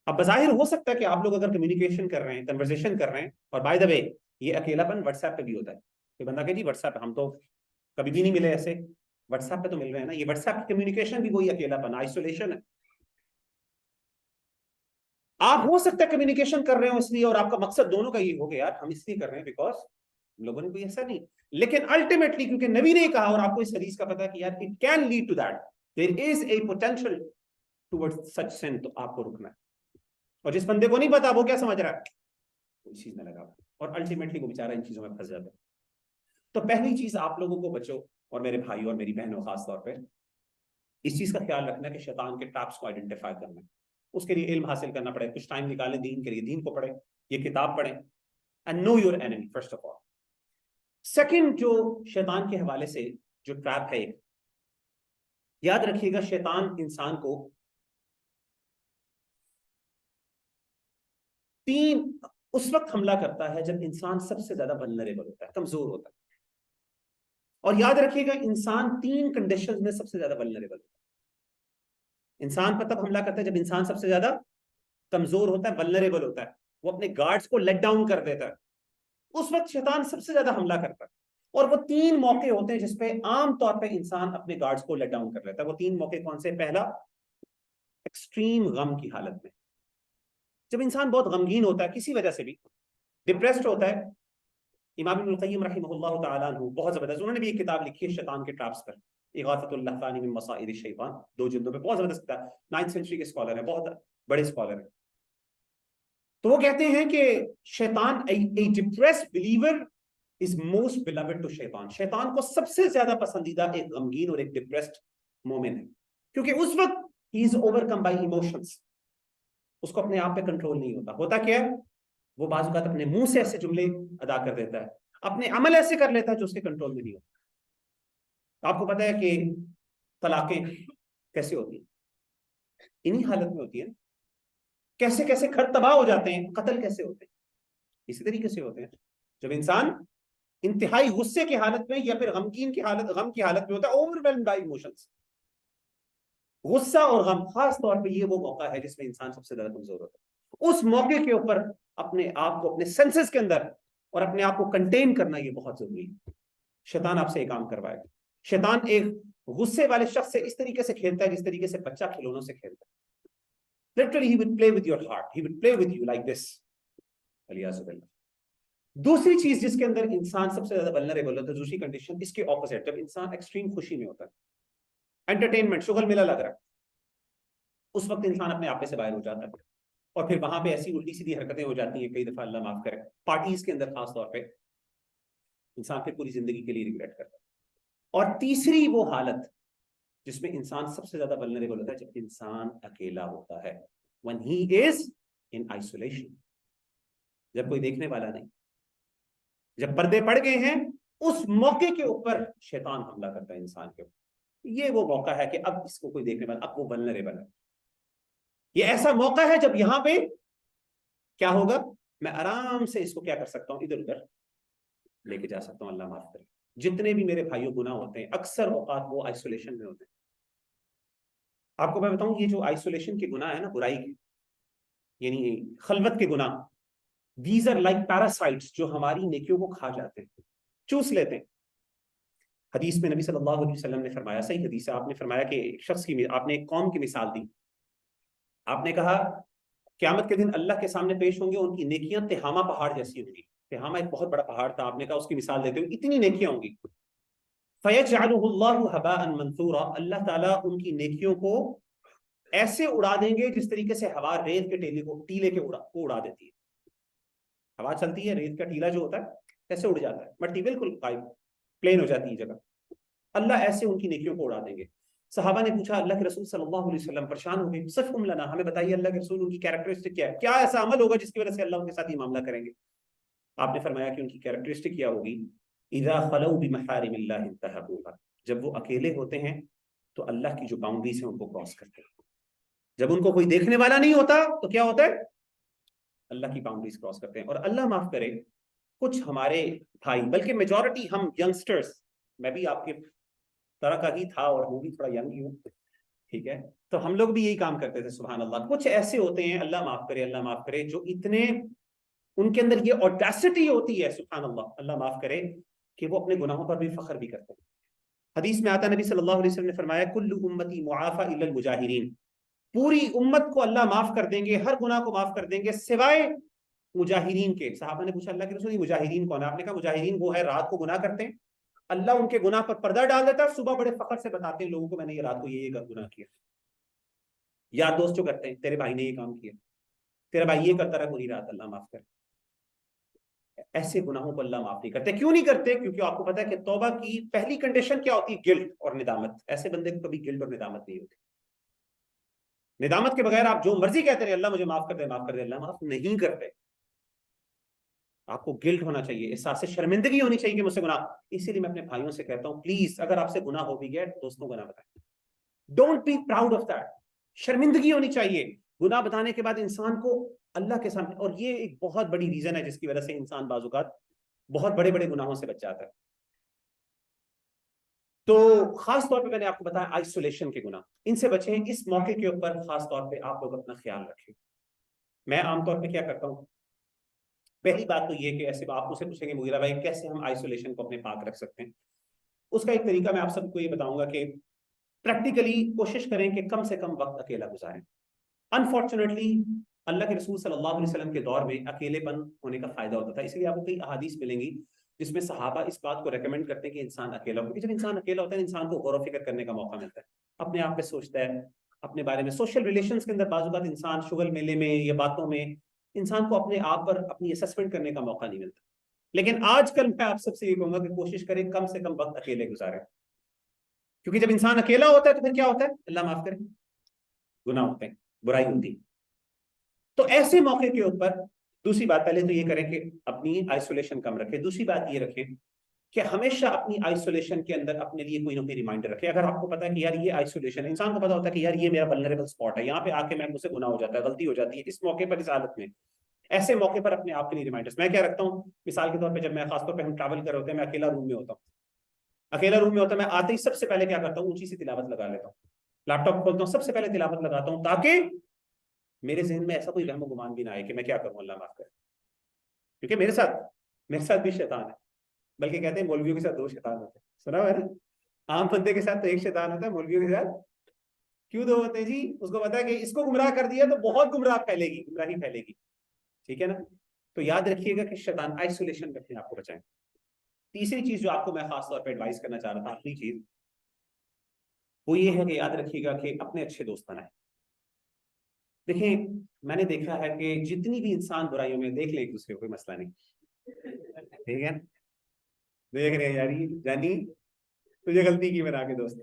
अब बज़ाहिर हो सकता है कि आप लोग अगर कम्युनिकेशन कर रहे हैं, कन्वर्सेशन कर रहे हैं, और बाय द वे ये अकेलापन व्हाट्सएप पे भी होता है, कि बंदा कहे जी व्हाट्सएप हम तो कभी भी नहीं मिले, ऐसे व्हाट्सएप पे तो मिल रहे हैं ना, ये व्हाट्सएप की कम्युनिकेशन भी वही अकेलापन, आइसोलेशन है। आप हो सकता है कम्युनिकेशन कर रहे हो इसलिए, और आपका मकसद दोनों का ये हो गया यार हम इसलिए कर रहे हैं बिकॉज हम लोगों ने कोई ऐसा नहीं, लेकिन अल्टीमेटली क्योंकि नबी ने कहा और आपको इस हदीस का पता है कि यार it can lead to that, there is a potential towards such sin, तो आपको रुकना है। और जिस बंदे को नहीं पता वो क्या समझ रहा है, वो इस चीज में लगा, और अल्टीमेटली वो बेचारा इन चीजों में फंस जाता है। तो पहली चीज आप लोगों को बचो, और मेरे भाई और मेरी बहनों खास तौर पर इस चीज का ख्याल रखना कि शैतान के ट्रैप्स को आइडेंटिफाई करना। उसके लिए इल्म हासिल करना पड़े, कुछ टाइम निकालें दीन के लिए, दीन को पढ़ें, ये किताब पढ़ें, and know your enemy first of all. Second, जो शैतान के हवाले से जो ट्रैप है, याद रखिएगा शैतान इंसान को उस वक्त हमला करता है जब इंसान सबसे ज्यादा वल्नरेबल होता है, कमजोर होता है। और याद रखिएगा, इंसान 3 कंडीशंस में सबसे ज्यादा वल्नरेबल होता है। इंसान पर तब हमला करता है जब इंसान सबसे ज्यादा कमजोर होता है, वल्नरेबल होता है, वो अपने गार्ड्स को लेट डाउन कर देता है। उस वक्त शैतान सबसे ज्यादा हमला करता है। और वो 3 मौके होते हैं जिसपे आम तौर पे इंसान अपने गार्ड्स को लेट डाउन कर लेता है। वो 3 मौके कौन से? पहला, एक्सट्रीम गम की हालत में, जब इंसान बहुत गमगीन होता है, किसी वजह से भी डिप्रेस्ड होता है। इमाम इब्नुल क़य्यिम रहमहुल्लाह तआला अन्हु बहुत जबरदस्त, उन्होंने भी एक किताब लिखी है शैतान के ट्रैप्स पर, इगासतुल लहफानी मिन मसाइद शैतान, 2 जिल्दों में, बहुत जबरदस्त किताब, 9th सेंचुरी के स्कॉलर है, बहुत बड़े स्कॉलर है। तो वो कहते हैं कि शैतान, a depressed believer is most beloved to शैतान, शैतान को सबसे ज्यादा पसंदीदा एक गमगीन और एक डिप्रेस्ड मोमिन है, क्योंकि उस वक्त he is overcome bye emotions, उसको अपने आप पे कंट्रोल नहीं होता। होता क्या है, वो बाज़-औक़ात अपने मुंह से ऐसे जुमले अदा कर देता है, अपने अमल ऐसे कर लेता है जो उसके कंट्रोल में नहीं होता। आपको पता है कि तलाकें कैसे होती हैं? इन्हीं हालत में होती है। कैसे कैसे घर तबाह हो जाते हैं, कत्ल कैसे होते हैं, इसी तरीके से होते हैं जब इंसान इंतहाई गुस्से की हालत में या फिर गम की हालत में होता है, ओवरवेल्म्ड बाय इमोशंस। गुस्सा और गम खास तौर पे ये वो मौका है जिसमें इंसान सबसे ज्यादा कमजोर होता है। उस मौके के ऊपर अपने आप को, अपने सेंसेस के अंदर और अपने आप को कंटेन करना ये बहुत जरूरी है। शैतान आपसे एक काम करवाएगा। शैतान एक गुस्से वाले शख्स से इस तरीके से खेलता है जिस तरीके से बच्चा खिलौनों से खेलता है। Literally, he would play with your heart. He would play with you like this. दूसरी चीज जिसके अंदर इंसान सबसे ज्यादा वल्नरेबल होता है, दूसरी कंडीशन, इसके ऑपोजिट, जब इंसान एक्सट्रीम खुशी में होता है, एंटरटेनमेंट, शुगल मेला लग रहा है, उस वक्त इंसान अपने आप से बाहर हो जाता है और फिर वहां पे ऐसी उल्टी सीधी हरकतें हो जाती हैं, कई दफा अल्लाह माफ करे, पार्टीज के अंदर खास तौर पे इंसान फिर पूरी जिंदगी के लिए रिग्रेट करता है। और तीसरी वो हालत जिसमें इंसान सबसे ज्यादा वल्नरेबल होता है, जब इंसान अकेला होता है, when he is in isolation, जब कोई देखने वाला नहीं, जब पर्दे पड़ गए हैं, उस मौके के ऊपर शैतान हमला करता है इंसान के ऊपर। ये वो मौका है कि अब इसको कोई देखने वाला, अब वो वल्नरेबल है। ये ऐसा मौका है जब यहां पे क्या होगा, मैं आराम से इसको क्या कर सकता हूं, इधर उधर लेके जा सकता हूं। अल्लाह माफ करे, जितने भी मेरे भाइयों गुनाह होते हैं, अक्सर औकात वो आइसोलेशन में होते हैं। आपको मैं बताऊं, ये जो आइसोलेशन के गुनाह है ना, बुराई के, यानी खलवत के गुनाह, दीज आर लाइक पैरासाइट्स जो हमारी नेकियों को खा जाते हैं, चूस लेते हैं। हदीस में नबी सल्लल्लाहु अलैहि वसल्लम ने फरमाया, सही हदीस है, आपने फरमाया कि एक शख्स की, आपने एक कौम की मिसाल दी। आपने कहा क़यामत के दिन अल्लाह के सामने पेश होंगे, उनकी नेकियां तिहामा पहाड़ जैसी होंगी। तिहामा एक बहुत बड़ा पहाड़ था, आपने कहा उसकी मिसाल देते हुए इतनी नेकियां होंगी। फयजअलुहुल्लाहु हबाअन मंसूरा, अल्लाह ताला उनकी नेकियों को ऐसे उड़ा देंगे जिस तरीके से हवा रेत के टीले को उड़ा देती है। हवा चलती है, रेत का टीला जो होता है कैसे उड़ जाता है, मट्टी बिल्कुल प्लेन हो जाती है जगह। अल्लाह ऐसे उनकी नेकियों को उड़ा देंगे। सहाबा ने पूछा, अल्लाह के रसूल सल्लल्लाहु अलैहि वसल्लम, परेशान हो गए, सिफ़ुम लना, हमें बताइए अल्लाह के रसूल उनकी कैरेक्टरिस्टिक क्या है, क्या ऐसा अमल होगा जिसकी वजह से अल्लाह उनके साथ ये मामला करेंगे। आपने फरमाया कि उनकी कैरेक्टरिस्टिक क्या होगी, इज़ा खलऊ बिमहारिमिल्लाहि इंतहबूहा, जब वो अकेले होते हैं तो अल्लाह की जो बाउंड्रीज है उनको क्रॉस करते हैं। जब उनको कोई देखने वाला नहीं होता तो क्या होता है, अल्लाह की बाउंड्रीज क्रॉस करते हैं। और अल्लाह माफ करे, कुछ हमारे भाई, बल्कि मेजॉरिटी हम यंगस्टर्स, मैं भी आपके तरह का ही था और वो भी थोड़ा यंग ही हूँ, ठीक है, तो हम लोग भी यही काम करते थे। सुभान अल्लाह, कुछ ऐसे होते हैं, अल्लाह माफ करे, अल्लाह माफ करे, जो इतने, उनके अंदर ये ऑडेसिटी होती है, सुभान अल्लाह, अल्लाह माफ करे, कि वो अपने गुनाहों पर भी फख्र भी करते हैं। हदीस में आता, नबी सल्लल्लाहु अलैहि वसल्लम ने फरमाया, कुल्लु उम्मती मुआफा इल्लल मुजाहिरीन, पूरी उम्मत को अल्लाह माफ कर देंगे, हर गुनाह को माफ कर देंगे सिवाय मुजाहिरीन के। साहबा ने पूछा, अल्लाह के रसूल मुजाहिरीन कौन है? आपने कहा मुजाहिरीन वो है रात को गुनाह करते हैं, अल्लाह उनके गुनाह पर पर्दा डाल देता है, सुबह बड़े फख्र से बताते हैं लोगों को, मैंने ये रात को ये गुनाह किया। यार दोस्त जो करते हैं, तेरे भाई ने ये काम किया, तेरा भाई ये करता रहा पूरी रात, अल्लाह माफ कर। ऐसे गुनाहों को अल्लाह माफ नहीं करते। क्यों नहीं करते? क्योंकि आपको पता है कि तौबा की पहली कंडीशन क्या होती है, गिल्ट और निदामत। ऐसे बंदे को कभी गिल्ट और निदामत नहीं होती। निदामत के बगैर आप जो मर्जी कहते रहे, अल्लाह मुझे माफ कर दे, माफ कर दे, अल्लाह माफ नहीं करते। आपको गिल्ट होना चाहिए, एहसास शर्मिंदगी होनी चाहिए कि मुझसे गुनाह। इसीलिए मैं अपने भाइयों से कहता हूं, प्लीज अगर आपसे गुनाह हो भी गया, दोस्तों को ना बताएं। Don't be proud of that. शर्मिंदगी होनी चाहिए। गुनाह बताने के बाद इंसान को अल्लाह के सामने, और ये एक बहुत बड़ी रीजन है जिसकी वजह से इंसान बाजुकात बहुत बड़े बड़े गुनाहों से बच जाता है। तो खास तौर पे मैंने आपको बताया आइसोलेशन के गुनाह, इनसे बचें। इस मौके के ऊपर खास तौर पे आप लोग अपना ख्याल रखें। मैं आमतौर पे क्या करता हूँ, पहली बात तो ये कि ऐसे आप मुझसे पूछेंगे मुगीरा भाई कैसे हम आइसोलेशन को अपने पाक रख सकते हैं, उसका एक तरीका मैं आप सबको ये बताऊंगा कि प्रैक्टिकली कोशिश करें कि कम से कम वक्त अकेला गुजारें। अनफॉर्चुनेटली अल्लाह के रसूल सल्लल्लाहु अलैहि वसल्लम के दौर में अकेलेपन होने का फायदा होता था, इसलिए आपको कई अहादीस मिलेंगी जिसमें सहाबा इस बात को रेकमेंड करते हैं कि इंसान अकेला हो, क्योंकि जब इंसान अकेला होता है इंसान को गौर व फिक्र करने का मौका मिलता है, अपने आप पे सोचता है, अपने बारे में। सोशल रिलेशंस के अंदर बाज़ औक़ात इंसान शुगल मेले में या बातों में इंसान को अपने आप पर अपनी असेसमेंट करने का मौका नहीं मिलता। लेकिन आजकल मैं आप सबसे ये कहूंगा कि कोशिश करें कम से कम वक्त अकेले गुजारें, क्योंकि जब इंसान अकेला होता है तो फिर क्या होता है, अल्लाह माफ करे, गुनाह होते हैं, बुराई होती है। तो ऐसे मौके के ऊपर दूसरी बात, पहले तो ये करें कि अपनी आइसोलेशन कम रखें। दूसरी बात ये रखें कि हमेशा अपनी आइसोलेशन के अंदर अपने लिए कोई ना कोई रिमाइंडर रखें। अगर आपको पता है कि यार ये आइसोलेशन है, इंसान को पता होता है कि यार ये मेरा वल्नरेबल स्पॉट है, यहाँ पे आके मैं मुझसे गुनाह हो जाता है, गलती हो जाती है, इस मौके पर, इस हालत में, ऐसे मौके पर अपने आप के लिए रिमाइंडर्स मैं क्या रखता हूँ। मिसाल के तौर पे जब मैं खासतौर पे हम ट्रैवल कर रहे होते हैं, मैं अकेला रूम में होता हूँ, अकेला रूम में होता है, मैं आते ही सबसे पहले क्या करता हूँ, ऊंची सी तिलावत लगा लेता हूँ, लैपटॉप खोलता हूँ, सबसे पहले तिलावत लगाता हूँ, ताकि मेरे जहन में ऐसा कोई वहम गुमान भी ना आए कि मैं क्या करूँ, अल्लाह माफ करे। क्योंकि मेरे साथ भी शैतान है, बल्कि कहते हैं मौलवियों के साथ दो शैतान होते हैं, सुना हुआ है ना, आम बंदे के साथ तो एक शैतान होता है, मौलवियों के साथ क्यों दो होते हैं जी? उसको पता है कि इसको गुमराह कर दिया तो बहुत गुमराही फैलेगी, ठीक है ना। तो याद रखिएगा कि शैतान, आइसोलेशन में अपने आपको बचाएं। तीसरी चीज जो आपको मैं खास तौर पे एडवाइस करना चाह रहा था, आखिरी चीज, वो ये है कि याद रखिएगा कि अपने अच्छे दोस्त बनाएं। देखिए मैंने देखा है कि जितनी भी इंसान बुराइयों में, देख ले एक दूसरे को, कोई मसला नहीं, ठीक है, देख रहे हैं यार जानी तुझे गलती की बना के दोस्त,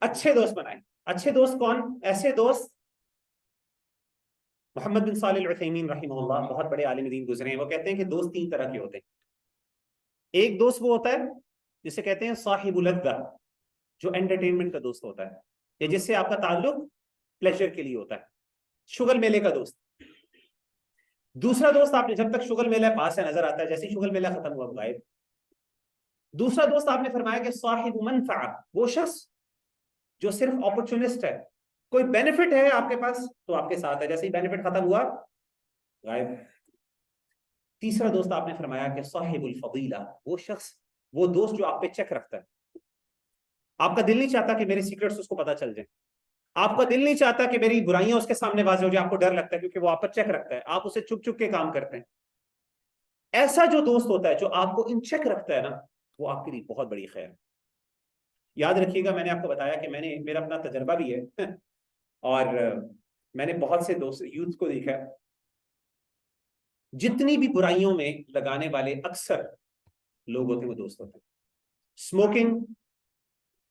अच्छे दोस्त बनाए। अच्छे दोस्त कौन? ऐसे दोस्त, मोहम्मद बिन सालिह अल उथैमीन रहमहुल्लाह, बहुत बड़े आलिम दीन गुजरे हैं, वो कहते हैं कि दोस्त तीन तरह के होते हैं। एक दोस्त वो होता है जिसे कहते हैं साहिबुल लद्दा, जो एंटरटेनमेंट का दोस्त होता है, या जिससे आपका ताल्लुक प्लेजर के लिए होता है, शुगल मेले का दोस्त। दूसरा दोस्त, आपने जब तक शुगल मेला पास है नजर आता है, जैसे ही शुगल मेला खत्म हुआ गायब। दूसरा दोस्त आपने फरमाया कि साहिब मनफा, वो शख्स जो सिर्फ अपॉर्चुनिस्ट है, कोई बेनिफिट है आपके पास तो आपके साथ है, जैसे ही बेनिफिट खत्म हुआ गायब। तीसरा दोस्त आपने फरमाया कि साहिबुल फदीला, वो शख्स, वो दोस्त जो आप पे चेक रखता है। आपका दिल नहीं चाहता कि मेरे सीक्रेट्स उसको पता चल जाए, आपका दिल नहीं चाहता कि मेरी बुराइयां उसके सामने वाज़ेह हो जाए, आपको डर लगता है क्योंकि वो आप पर चेक रखता है, आप उसे चुप चुप के काम करते हैं। ऐसा जो दोस्त होता है जो आपको इन चेक रखता है ना, वो आपके लिए बहुत बड़ी खैर है। याद रखिएगा, मैंने आपको बताया कि मेरा अपना तजर्बा भी है और मैंने बहुत से दोस्त यूथ को देखा है, जितनी भी बुराइयों में लगाने वाले अक्सर लोग होते हैं वो दोस्त होते हैं। स्मोकिंग,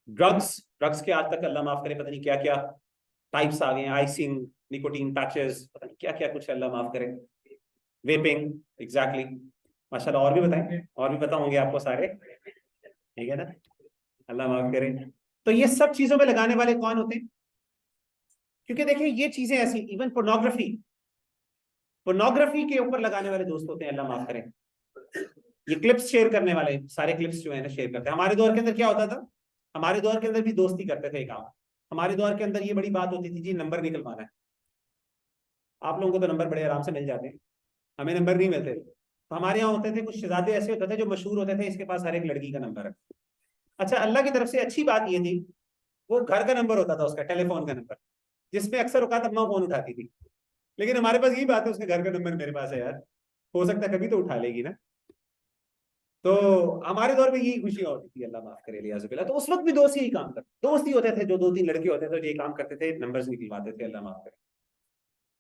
ड्रग्स के आज तक अल्लाह माफ करे पता नहीं क्या क्या टाइप्स आ गए हैं, आइसिंग, निकोटीन पैचेस, पता नहीं क्या क्या कुछ, अल्लाह माफ करे, वेपिंग, एग्जैक्टली, माशाल्लाह, और भी बताएं, और भी पता होंगे आपको सारे, ठीक है ना, अल्लाह माफ करे। तो ये सब चीजों में लगाने वाले कौन होते हैं? क्योंकि देखिए ये चीजें ऐसी, इवन पोर्नोग्राफी के ऊपर लगाने वाले दोस्त होते हैं, अल्लाह माफ करें। ये क्लिप्स शेयर करने वाले, सारे क्लिप्स जो है ना शेयर करते हैं। हमारे दौर के अंदर क्या होता था, हमारे दौर के अंदर भी दोस्ती करते थे काम। हमारे दौर के अंदर ये बड़ी बात होती थी जी, नंबर निकलवाना है। आप लोगों को तो नंबर बड़े आराम से मिल जाते हैं, हमें नंबर नहीं मिलते। तो हमारे यहाँ होते थे कुछ शहजादे ऐसे होते थे जो मशहूर होते थे, इसके पास हर एक लड़की का नंबर है। अच्छा, अल्लाह की तरफ से अच्छी बात ये थी, वो घर का नंबर होता था उसका, टेलीफोन का नंबर, जिसमें अक्सर औकात अम्मा फोन उठाती थी। लेकिन हमारे पास यही बात है, उसके घर का नंबर मेरे पास है यार, हो सकता है कभी तो उठा लेगी ना। तो हमारे दौर में यही खुशियां होती थी, अल्लाह माफ करे लियाज़ुबिल्लाह। तो उस वक्त भी दोस्त यही काम करते, दोस्त ही होते थे जो 2-3 लड़के होते थे जो ये काम करते थे, नंबर्स निकलवाते थे, अल्लाह माफ करे।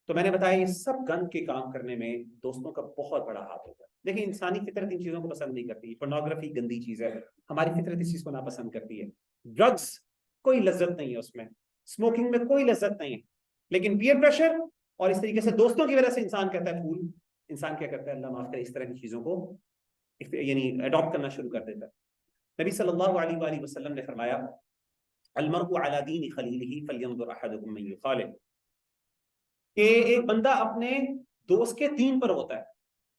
तो मैंने बताया ये सब गंद के काम करने में दोस्तों का बहुत बड़ा हाथ होता है। देखिए इंसानी फितरत इन चीजों को पसंद नहीं करती, पोर्नोग्राफी गंदी चीज है, हमारी फितरत इस चीज को नापसंद करती है। ड्रग्स कोई लज्जत नहीं है उसमें, स्मोकिंग में कोई लज्जत नहीं है, लेकिन पीयर प्रेशर और इस तरीके से दोस्तों की वजह से इंसान कहता है फूल, इंसान क्या करता है, अल्लाह माफ करे, इस तरह की चीजों को यानी अडॉप्ट करना शुरू कर देता है। नबी सल्लल्लाहु अलैहि वसल्लम ने फरमाया, अलमरउ अला दीनि खलीलिही फलयंजुर अहदुकुम मन युखालिल, कि एक बंदा अपने दोस्त के दीन पर होता है,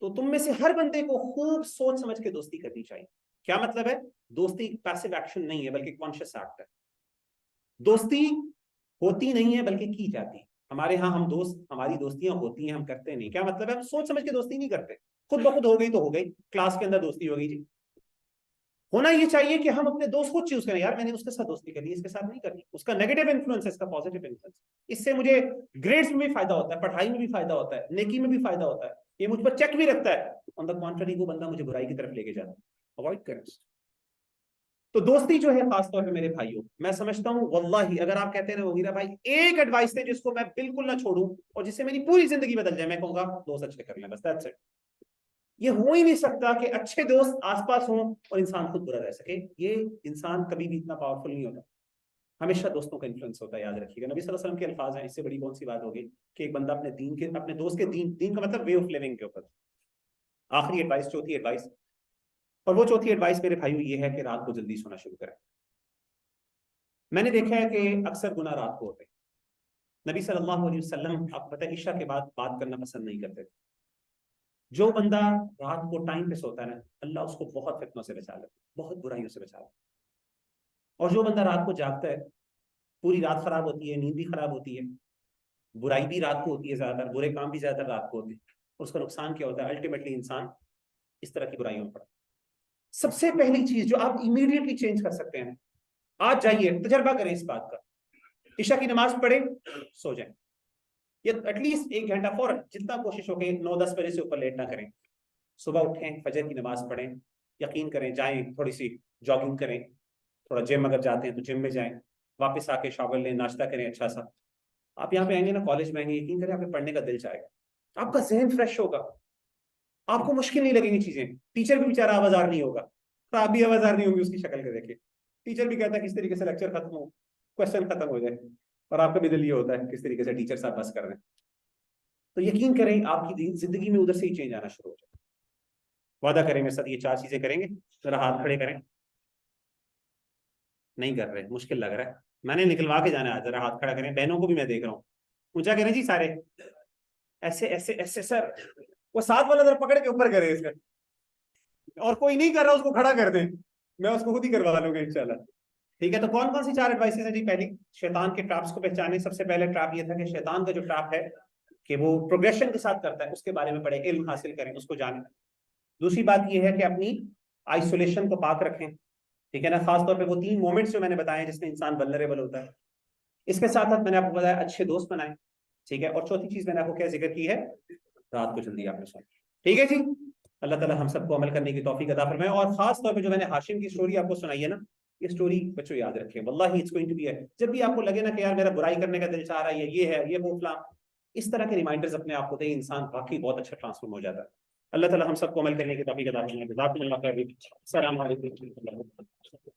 तो तुम में से हर बंदे को खूब सोच समझ के दोस्ती करनी चाहिए। क्या मतलब है? दोस्ती पैसिव एक्शन नहीं है बल्कि कॉन्शियस एक्ट है। दोस्ती होती नहीं है बल्कि की जाती है। हमारे यहाँ हम दोस्त, हमारी दोस्तियां होती हैं, हम करते नहीं। क्या मतलब है? हम सोच समझ के दोस्ती नहीं करते, खुद ब खुद हो गई तो हो गई, क्लास के अंदर दोस्ती हो गई जी। होना ये चाहिए कि हम अपने दोस्त को चूज करें, यार मैंने उसके साथ दोस्ती करनी है, इसके साथ नहीं करनी। उसका नेगेटिव इन्फ्लुएंस है, इसका पॉजिटिव इन्फ्लुएंस। इससे मुझे ग्रेड्स में भी फायदा होता है, पढ़ाई में भी फायदा होता है, नेकी में भी फायदा होता है, ये मुझ पर चेक भी रखता है। ऑन द कॉन्ट्ररी वो बंदा मुझे बुराई की तरफ लेके जाता है, अवॉइड करें। तो दोस्ती जो है, खासतौर पे मेरे भाइयों, मैं समझता हूँ वल्लाही, अगर आप कहते हैं ना वगीरा भाई एक एडवाइस है जिसको मैं बिल्कुल ना छोड़ूं और जिससे मेरी पूरी जिंदगी बदल जाए, मैं कहूंगा दोस्त अच्छे कर लें, बस दैट्स इट। ये हो ही नहीं सकता कि अच्छे दोस्त आसपास हों और इंसान खुद बुरा रह सके। ये इंसान कभी भी इतना पावरफुल नहीं होता, हमेशा दोस्तों का इन्फ्लुएंस होता है, याद रखिएगा। नबी सल्लल्लाहु अलैहि वसल्लम के अल्फाज हैं, इससे बड़ी कौन सी बात होगी कि एक बंदा अपने दीन के, अपने दोस्त के दीन का मतलब वे ऑफ लिविंग के ऊपर। आखिरी एडवाइस, चौथी एडवाइस, और वो चौथी एडवाइस मेरे भाइयों ये है कि रात को जल्दी सोना शुरू करें। मैंने देखा है कि अक्सर गुनाह रात को होते हैं। नबी सल्लल्लाहु अलैहि वसल्लम, आपको पता है, इशा के बाद बात करना पसंद नहीं करते थे। जो बंदा रात को टाइम पे सोता है ना, अल्लाह उसको बहुत फितनों से बचा लेता, बहुत बुराइयों से बचा लेता। और जो बंदा रात को जागता है, पूरी रात खराब होती है, नींद भी खराब होती है, बुराई भी रात को होती है, ज्यादातर बुरे काम भी ज्यादातर रात को होते हैं। उसका नुकसान क्या होता है? अल्टीमेटली इंसान इस तरह की बुराइयों में पड़ता है। सबसे पहली चीज जो आप इमीडिएटली चेंज कर सकते हैं, आज जाइए तजर्बा करें इस बात का, इशा की नमाज पढ़े, सो जाए, ये एटलीस्ट 1 घंटा फौरन, जितना कोशिश हो गई 9-10 बजे से ऊपर लेट ना करें। सुबह उठें, फजर की नमाज पढ़ें, यकीन करें, जाएं थोड़ी सी जॉगिंग करें, थोड़ा जिम अगर जाते हैं तो जिम में जाएं, वापस आके शावर लें, नाश्ता करें अच्छा सा। आप यहाँ पे आएंगे ना, कॉलेज में आएंगे, यकीन करें आपके पढ़ने का दिल चाहेगा, आपका जहन फ्रेश होगा, आपको मुश्किल नहीं लगेंगी चीजें। टीचर भी बेचारा आवाजार नहीं होगा, तो आप भी आवाजार नहीं होंगे उसकी शक्ल के देखे। टीचर भी कहता है किस तरीके से लेक्चर खत्म हो, क्वेश्चन खत्म हो जाए, और आपका भी दिल ये होता है किस तरीके से टीचर साहब बस कर रहे हैं। तो यकीन करें आपकी जिंदगी में उधर से ही चेंज आना शुरू हो जाए। वादा करें मेरे साथ, ये 4 चीजें करेंगे। जरा हाथ खड़े करें, नहीं कर रहे, मुश्किल लग रहा है, मैंने निकलवा के जाना है। जरा हाथ खड़ा करें, बहनों को भी मैं देख रहा हूँ, ऊंचा करें जी सारे, ऐसे ऐसे ऐसे। सर वो साथ वाला जरा पकड़ के ऊपर करे इसका, और कोई नहीं कर रहा उसको खड़ा कर दें, मैं उसको खुद ही करवा लूंगा इंशाल्लाह। ठीक है, तो कौन कौन सी 4 एडवाइसेस है जी? पहली, शैतान के ट्रैप्स को पहचाने। सबसे पहले ट्रैप ये था कि शैतान का जो ट्रैप है कि वो प्रोग्रेशन के साथ करता है, उसके बारे में पढ़े, इल्म हासिल करें, उसको जानें। दूसरी बात ये है कि अपनी आइसोलेशन को पाक रखें, ठीक है ना, खासतौर पे वो 3 मोमेंट्स जो मैंने बताए जिसमें इंसान वल्नरेबल होता है। इसके साथ साथ मैंने आपको बताया अच्छे दोस्त बनाएं, ठीक है। और चौथी चीज मैंने आपको क्या जिक्र की है? रात को जल्दी आपने सोना, ठीक है जी। अल्लाह ताला हम सबको अमल करने की तौफीक अता फरमाए। और खास तौर पे जो मैंने हाशिम की स्टोरी आपको सुनाई है ना, ये स्टोरी बच्चों याद रखें, वल्लाही इट्स गोइंग टू बी है। जब भी आपको लगे ना कि यार मेरा बुराई करने का दिल चाह रहा है, ये है, ये वो फलां, इस तरह के रिमाइंडर्स अपने आप को दें, इंसान वाकई बहुत अच्छा ट्रांसफॉर्म हो जाता है। अल्लाह ताला हम सबको अमल करने की तौफीक अता फरमाए। जज़ाकुमुल्लाह खैर। अस्सलाम वालेकुम।